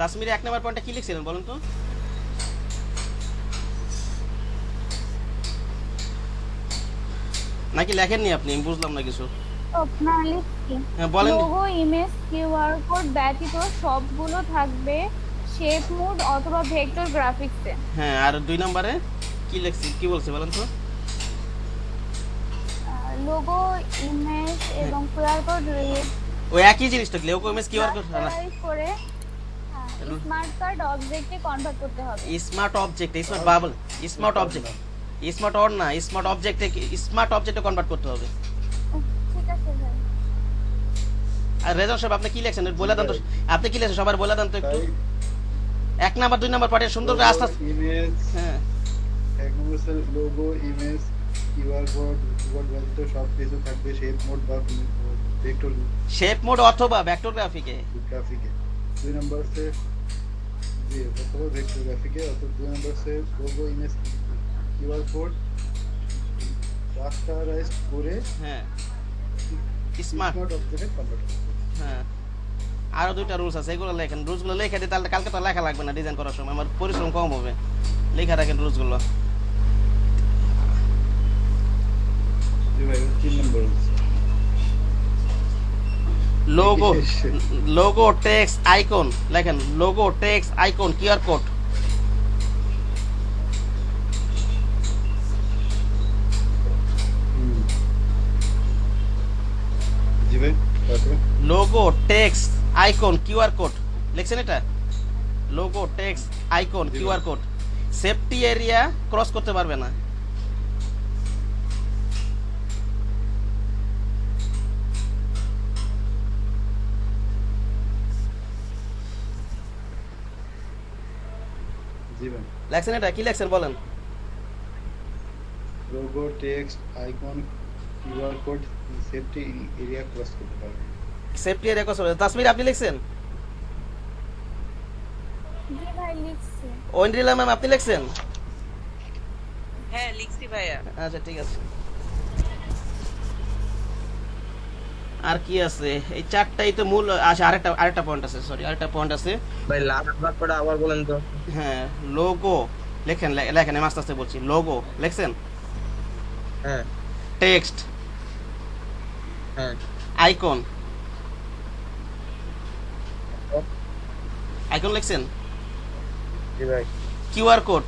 কাশ্মীরে 1 নম্বর পয়েন্টটা কি লিখছিলেন বলুন তো? নাকি লেখেননি আপনি? আমি বুঝলাম না কিছু। হ্যাঁ বলেন। লোগো ইমেজ কিউআর কোড ব্যতীত সবগুলো থাকবে শেপ মোড অথবা ভেক্টর গ্রাফিক্সে। হ্যাঁ, আর 2 নম্বরে কি লিখছি, কি বলছে বলেন তো? লোগো ইমেজ এবং কিউআর কোড ওই একই জিনিসটা, লোগো ইমেজ কিউআর কোড করে স্মার্ট কার্ড অবজেক্টে কনভার্ট করতে হবে। Smart object, smart bubble, smart object, smart or না, স্মার্ট অবজেক্টে কনভার্ট করতে হবে। ঠিক আছে ভাই। আর রেজাল্ট সাহেব আপনি কি লিখছেন বলে দেন তো, আপনি কি লিখছেন সবার বলে দেন তো একটু। 1 নাম্বার 2 নাম্বার পার্টে সুন্দর করে আস্তে ইমেজ, হ্যাঁ 1 নম্বর sir logo image QR code ব্যতীত সব কিছু থাকবে শেপ মোড বা ভেক্টর শেপ মোড অথবা ভেক্টর গ্রাফিকে। 2 नंबर से जी अथवा वेक्टर ग्राफिक है, और 2 नंबर से लोगो इमेज কিউআর কোড রাস্টারাইজ করে হ্যাঁ স্মার্ট অবজেক্টে কনভার্ট করতে। হ্যাঁ আরো 2টা রুলস আছে, এগুলো লেখেন। রুলসগুলো লিখে দিই, তাহলে কালকে তো লেখা লাগবে না, ডিজাইন করার সময় আমার পরিশ্রম কম হবে। লেখা রাখেন রুলসগুলো। जी भाई 3 नंबर লোগো টেক্সট আইকন লেখেন। Logo text icon QR code. जी भाई logo text icon QR code লিখছেন এটা? Logo text icon QR code safety area cross করতে পারবে না। जी भाई লেখছেন এটা? কি লেখছেন বলেন? Logo text icon QR code safety area cross করতে পারবে। সেফটি এরিয়া ক্রস করতে। তাসমির আপনি লিখছেন? জি ভাই লিখছি। ওয়েন্ড্রিলা ম্যাম আপনি লিখছেন? হ্যাঁ লিখছি ভাইয়া। আচ্ছা ঠিক আছে। আর কি আছে? এই 4টাই তো মূল। আচ্ছা আরেকটা পয়েন্ট আছে, সরি আরেকটা পয়েন্ট আছে ভাই লাস্ট বাক্যটা আবার বলেন তো। হ্যাঁ লোগো লেখেন, আমি আস্তে আস্তে বলছি। লোগো লিখছেন? হ্যাঁ টেক্সট হ্যাঁ আইকন, আইকন লিখছেন? জি ভাই কিউআর কোড।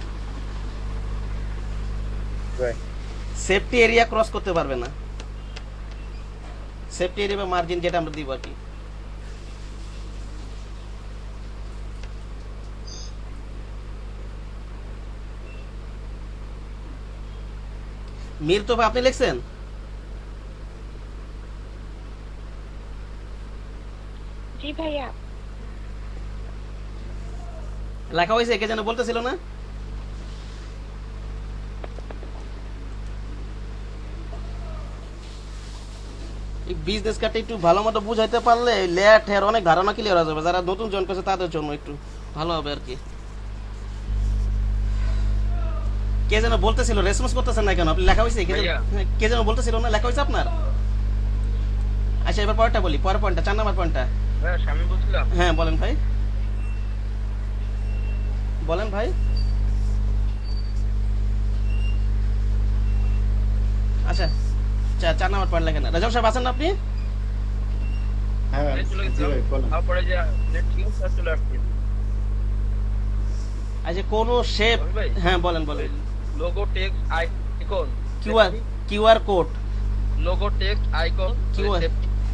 ভাই সেফটি এরিয়া ক্রস করতে পারবে না। সেফটি এরিয়া বা মার্জিন যেটা আমরা দিব আর কি। মির তো আপনি লিখছেন? জি ভাইয়া। লেখা হয়েছে, কে যেন বলতেছিল না? এই বিজনেস কার্ডটা একটু ভালো মতো বুঝাইতে পারলে লেট হের অনেক ধারণা ক্লিয়ার হয়ে যাবে। যারা নতুন জয়েন করছে তাদের জন্য একটু ভালো হবে আর কি। কে যেন বলতেছিল রেসপন্স করতেছেন না কেন? আপনি লেখা হয়েছে কে যেন বলতেছিল না লেখা হয়েছে আপনার? আচ্ছা এবার পরেরটা বলি, পরের পয়েন্টটা 4 নাম্বার পয়েন্টটা। আমি বলছিলাম হ্যাঁ বলেন ভাই, বলেন ভাই। আচ্ছা 4 নাম্বার পয়েন্ট লেখেন। রাজা সাহেব আছেন না আপনি? হ্যাঁ চলে জি ভাই গেছিলাম, বলেন। তারপরে যে নেট ঠিক আছে চলে আসছে। আচ্ছা কোন শেপ, ভাই হ্যাঁ বলেন বলেন। Logo text icon QR code, logo text icon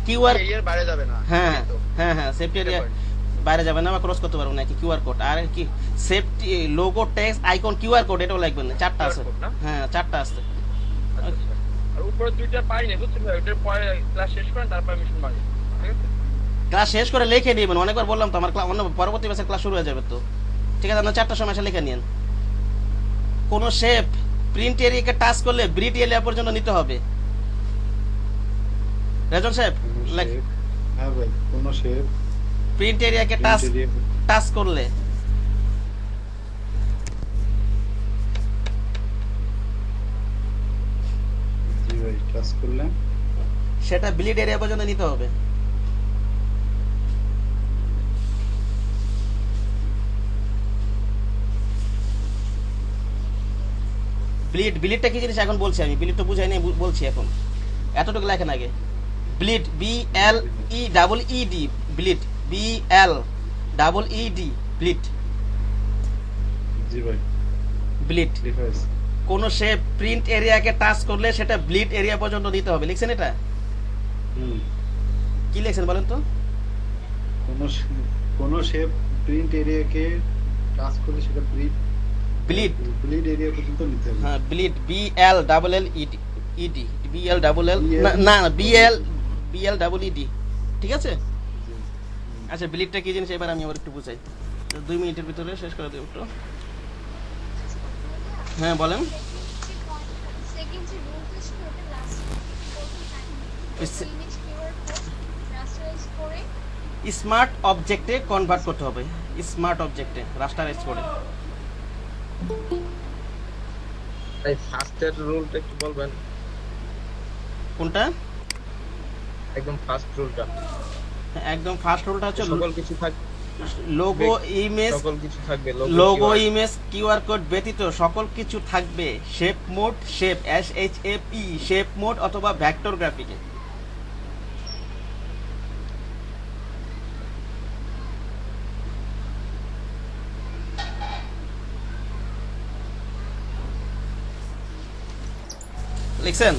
QR এর বাইরে যাবে না। হ্যাঁ হ্যাঁ হ্যাঁ সেফটি এরিয়া বাইরে যাবে না বা ক্রস করতে পারবো না কি কিউআর কোড। আর কি safety logo text icon QR code এটাও লাগবে না, 4টা আছে। হ্যাঁ 4টা আছে। আর উপরে দুইটা পাই না বুঝছেন ভাই, ওটার পরে ক্লাস শেষ করেন তারপর মিশন মারি, ঠিক আছে? ক্লাস শেষ করে লিখে নিবেন, অনেকবার বললাম তো আমার অন্য পরবর্তী ব্যাচের ক্লাস শুরু হয়ে যাবে তো, ঠিক আছে? আপনার 4টার সময় এসে লিখে নিন। কোন শেপ প্রিন্ট এরিয়াকে টাচ করলে ব্রিট এরিয়া পর্যন্ত নিতে হবে। রেজন সাহেব হ্যাঁ ভাই কোন শেপ প্রিন্ট এরিয়াকে টাচ করলে জি ভাই টাচ করলেন সেটা ব্লিড এরিয়া পর্যন্ত নিতে হবে। ব্লিডটা কি জিনিস এখন বলছি আমি, ব্লিড তো বুঝাই নাই, বলছি এখন। এতটুকু লেখেন আগে, bleed BLEED bleed BLEED bleed জি ভাই ব্লিড। ডিভাইস কোন শেপ প্রিন্ট এরিয়াকে টাচ করলে সেটা ব্লিড এরিয়া পর্যন্ত নিতে হবে। লিখছেন এটা? কি লিখছেন বলেন তো? কোন শেপ প্রিন্ট এরিয়াকে টাচ করলে সেটা ব্লিড এরিয়া পর্যন্ত নিতে হবে। হ্যাঁ ব্লিড BLEED না BLEED, ঠিক আছে? আচ্ছা ব্লিডটা কি জিনিস এবার আমি আবার একটু বুঝাই, 2 মিনিটের ভিতরে শেষ করে দেব একটু। হ্যাঁ বলেন। স্মার্ট অবজেক্টে কনভার্ট করতে হবে, স্মার্ট অবজেক্টে রাস্টারাইজ করে। এই ফার্স্টের রুলটা একটু বলবেন? কোনটা? একদম ফার্স্ট রুলটা। একদম ফার্স্ট রুলটা হচ্ছে সকল কিছু থাকবে, লোগো ইমেজ, সকল কিছু থাকবে, লোগো ইমেজ কিউআর কোড ব্যতীত সকল কিছু থাকবে shape mode, shape SHAPE shape mode অথবা ভেক্টর গ্রাফিকে। লিখছেন?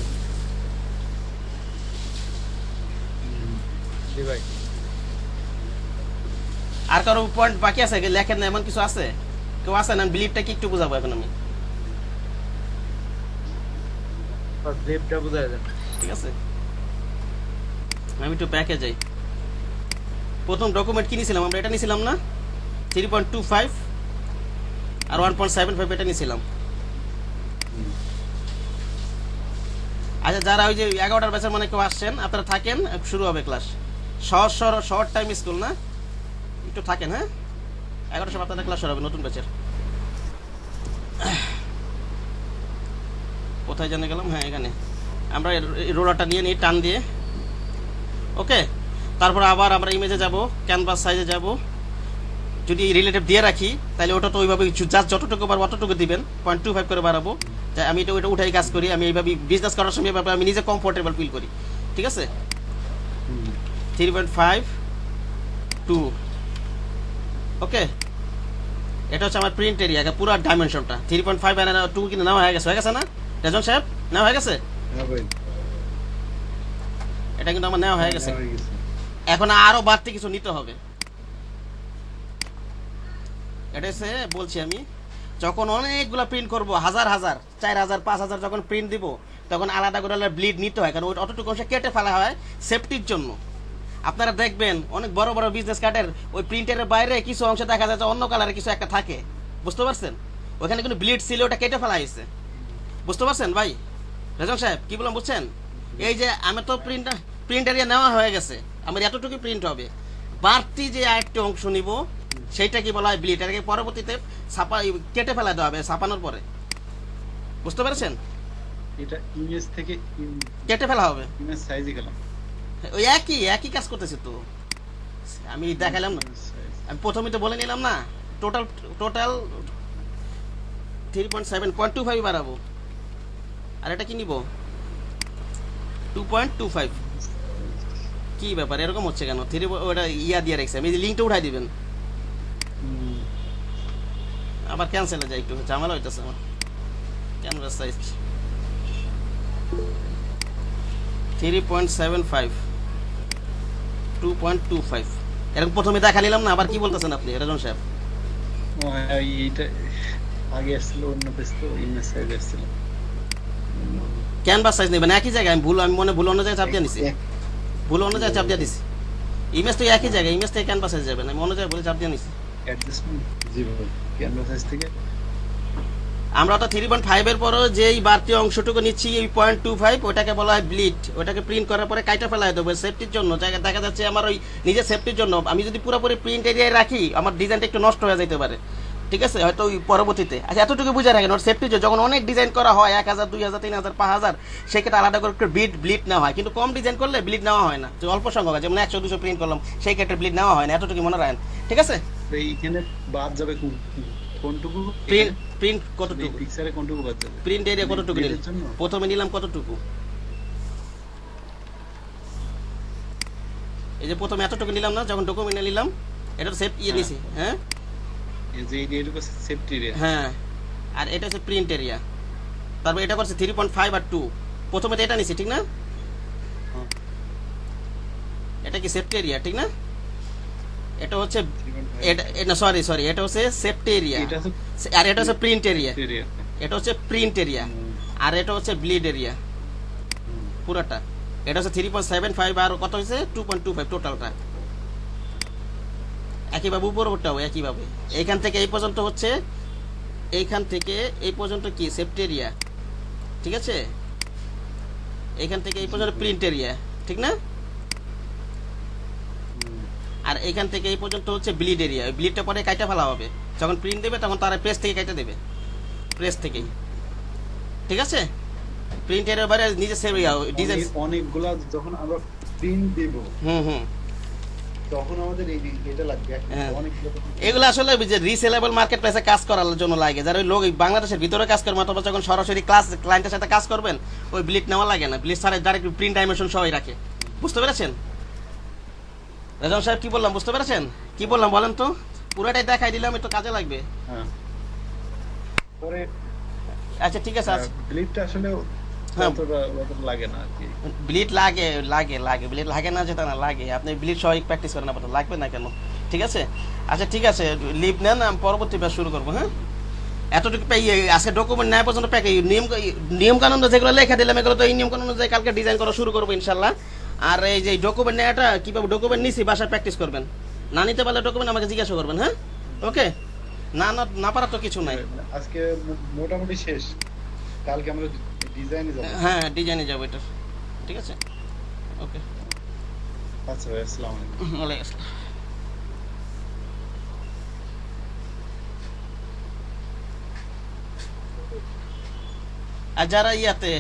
জি ভাই। আর কারো পয়েন্ট বাকি আছে লেখেন না এমন কিছু আছে? কেউ আছে না? ব্লিডটা কি একটু বুঝাবো এখন আমি, ব্লিডটা বুঝায় দেন, ঠিক আছে? আমি একটু ব্যাকে যাই। প্রথম ডকুমেন্ট কি নিয়েছিলাম আমরা? এটা নিয়েছিলাম না 3.25 আর 1.75 এটা নিয়েছিলাম। আচ্ছা যারা ওই যে 11টার ব্যাচের মানে কেউ আসছেন আপনারা থাকেন, শুরু হবে ক্লাস। শর্ট টাইম স্কুল না, একটু থাকেন। হ্যাঁ 11টার সময় আপনাদের ক্লাস শুরু হবে নতুন ব্যাচের। কোথায় জানে গেলাম? হ্যাঁ এখানে আমরা রোলারটা নিয়ে নিই টান দিয়ে, ওকে? তারপর আবার আমরা ইমেজে যাব, ক্যানভাস সাইজে যাব। যদি রিলেটিভ দিয়ে রাখি তাহলে ওটা তো ওইভাবে জাস্ট যতটুকু পারবো অতটুকু দিবেন, 0.25 করে বাড়াবো। তাই আমি এটা উঠাই কাজ করি, আমি এইভাবে বিজনেস করার সময় এভাবে আমি নিজে কমফোর্টেবল ফিল করি, ঠিক আছে? 3.52 ওকে। এটা হচ্ছে আমার প্রিন্ট এরিয়া পুরো ডাইমেনশনটা। 3.5 আর 2 কিন্তু নেওয়া হয়ে গেছে না রেজন সাহেব? নেওয়া হয়ে গেছে? হ্যাঁ ভাই এটা কিন্তু আমার নেওয়া হয়ে গেছে। হয়ে গেছে। এখন আরো বাড়তি কিছু নিতে হবে। এটা হচ্ছে বলছি আমি, যখন অনেকগুলো প্রিন্ট করব, হাজার 4000 5000 যখন প্রিন্ট দিব, তখন আলাদা করে ব্লিড নিতে হয়, কারণ অতটুকু অংশ কেটে ফেলা হয় সেফটির জন্য। আপনারা দেখবেন অনেক বড় বড় বিজনেস কার্ডের ওই প্রিন্টের বাইরে কিছু অংশ দেখা যাচ্ছে অন্য কালারের কিছু একটা থাকে, বুঝতে পারছেন? ওখানে কিন্তু ব্লিড ছিল, ওটা কেটে ফেলা হয়েছে, বুঝতে পারছেন ভাই? রেজন সাহেব কি বললাম বুঝছেন? এই যে আমি তো প্রিন্ট এরিয়া নেওয়া হয়ে গেছে, আমার এতটুকু প্রিন্ট হবে, বাড়তি যে আরেকটি অংশ নিব সেইটা কি বলা হয় ব্লিড। এটাকে পরবর্তীতে কেটে ফেলা দেওয়া হবে ছাপানোর পরে, বুঝতে পেরেছেন? এটা ইমেজ থেকে কেটে ফেলা হবে। ইমেজ সাইজে গেলাম। ওই একই কাজ করতেছে তো, আমি দেখালাম না, আমি প্রথমে তো বলে নিলাম না, টোটাল 3.7.25 বাড়াবো, আর এটা কি নিব 2.25। কি ব্যাপার এরকম হচ্ছে কেন? ওটা ইয়া দিয়ে রাখছে, আমি লিঙ্কটা উঠাই দিবেন, আবার ক্যান্সেলে যায়, একটু ঝামেলা হইতেছে আমার। ক্যানভাস সাইজ 3.75 2.25 এরকম প্রথমে দেখা নিলাম না, আবার কি বলতেছেন আপনি রাজন সাহেব? এইটা আগে আসছিল অন্য পেজ, তো ইমেজ সাইজ আসছিল। ক্যানভাস সাইজ নেবেন একই জায়গায়, আমি মনে ভুল অন্য জায়গায় চাপ দিয়ে নিছি, ভুল অন্য জায়গায় চাপ দিয়ে দিছি। ইমেজ তো একই জায়গায়, ইমেজ থেকে ক্যানভাস সাইজ যাবেন, আমি অন্য জায়গায় বলে চাপ দিয়ে নিছি। অ্যাডজাস্টমেন্ট জি ভাই, ক্যানভাস সাইজ থেকে আমরা তো 3.5 এর পরও যেই বাড়তি অংশটুকু নিচ্ছি এই 0.25, ওটাকে বলা হয় ব্লিড। ওটাকে প্রিন্ট করার পরে কাইটা ফেলা দেবো সেফটির জন্য। জায়গায় দেখা যাচ্ছে আমার ওই নিজের সেফটির জন্য আমি যদি পুরোপুরি প্রিন্ট এরিয়ায় রাখি, আমার ডিজাইনটা একটু নষ্ট হয়ে যেতে পারে, ঠিক আছে, হয়তো ওই পরবর্তীতে। আচ্ছা এতটুকু বুঝে রাখেন, ওর সেফটির জন্য যখন অনেক ডিজাইন করা হয় 1000 2000 3000 5000, সেক্ষেত্রে আলাদা করে একটু ব্লিড নেওয়া হয়, কিন্তু কম ডিজাইন করলে ব্লিড নেওয়া হয় না। যে অল্প সংখ্যক যেমন 100 200 প্রিন্ট করলাম, সেই ক্ষেত্রে ব্লিড নেওয়া হয় না, এতটুকু মনে রাখেন, ঠিক আছে? এইখানে বাদ যাবে কোনটুকু? প্রিন্ট কতটুকু, পিকচারে কোনটুকু বাদ যাবে? প্রিন্ট এরিয়া কতটুকু নিলাম, প্রথমে নিলাম কতটুকু, এই যে প্রথমে এতটুকু নিলাম না, যখন ডকুমেন্টে নিলাম এটা সেফ নিছি, হ্যাঁ, এই যে এরিয়াটুকু সেফটি এরিয়া, হ্যাঁ, আর এটা হচ্ছে প্রিন্ট এরিয়া। তারপর এটা করছে 3.5 আর 2, প্রথমে তো এটা নিছি, ঠিক না? এটা কি সেফটি এরিয়া, ঠিক না? এটা হচ্ছে এটা সরি এটা হচ্ছে সেফটি এরিয়া, আর এটা হচ্ছে প্রিন্ট এরিয়া, এটা হচ্ছে প্রিন্ট এরিয়া, আর এটা হচ্ছে ব্লিড এরিয়া পুরোটা। এটা হচ্ছে 3.75 আর কত হয়েছে 2.25 টোটালটা। একইভাবে উপরটাও একইভাবে, এইখান থেকে এই পর্যন্ত হচ্ছে, এইখান থেকে এই পর্যন্ত কি সেফটি এরিয়া, ঠিক আছে? এইখান থেকে এই পর্যন্ত প্রিন্ট এরিয়া, ঠিক না? আর এইখান থেকে এই পর্যন্ত হচ্ছে ব্লিড এরিয়া। ওই ব্লিডটা পরে কাইটা ফেলা হবে, যখন প্রিন্ট দেবে তখন তারা প্রেস থেকে কাইটা দেবে, প্রেস থেকেই, ঠিক আছে? প্রিন্ট এরিয়া বাইরে নিজে সেভ ডিজাইন অনেকগুলা যখন আমরা প্রিন্ট দেব, তখন আমাদের এই এটা লাগবে অনেকগুলো। এগুলো আসলে যে রিসেলেবল মার্কেট প্লেসে কাজ করার জন্য লাগে, যারা ওই লোক বাংলাদেশের ভিতরে কাজ করবে, অথবা যখন সরাসরি ক্লায়েন্টের সাথে কাজ করবেন, ওই ব্লিড নেওয়া লাগে না, ব্লিড ছাড়া ডাইরেক্ট প্রিন্ট ডাইমেনশন সহই রাখে। বুঝতে পেরেছেন রাজন সাহেব? কি বললাম বুঝতে পেরেছেন? কি বললাম বলেন তো? পুরোটাই দেখাই দিলাম, একটু কাজে লাগবে। পরে আচ্ছা ঠিক আছে, ব্লিডটা আসলে লাগে না আর কি। ব্লিড লাগে ব্লিড লাগে না যেটা না লাগে, আপনি ব্লিড সহ প্র্যাকটিস করেন, আপনার লাগবে না কেন, ঠিক আছে? আচ্ছা ঠিক আছে, লিভ নেন, আমি পরবর্তী ব্যাচ শুরু করবো। হ্যাঁ, এতটুকু আজকে ডকুমেন্ট নেওয়া পর্যন্ত নিয়ম কানুন যেগুলো লেখা দিলাম, এগুলো তো এই নিয়ম কানুন অনুযায়ী কালকে ডিজাইন করা শুরু করবো ইনশাল্লাহ। আর এই যে ডকুমেন্ট নেওয়াটা কিভাবে ডকুমেন্ট নিছি বাসায় প্র্যাকটিস করবেন, না নিতে পারলে ডকুমেন্ট আমাকে জিজ্ঞাসা করবেন। হ্যাঁ, ওকে, না পারা তো কিছু নাই। আজকে মোটামুটি শেষ, কালকে আমরা ডিজাইনে যাব। হ্যাঁ, ডিজাইনে যাব এটা, ঠিক আছে, ওকে। আচ্ছা ভাই, আসসালামু আলাইকুম। ওয়ালাইকুম আসসালাম। আর যারা ইয়াতে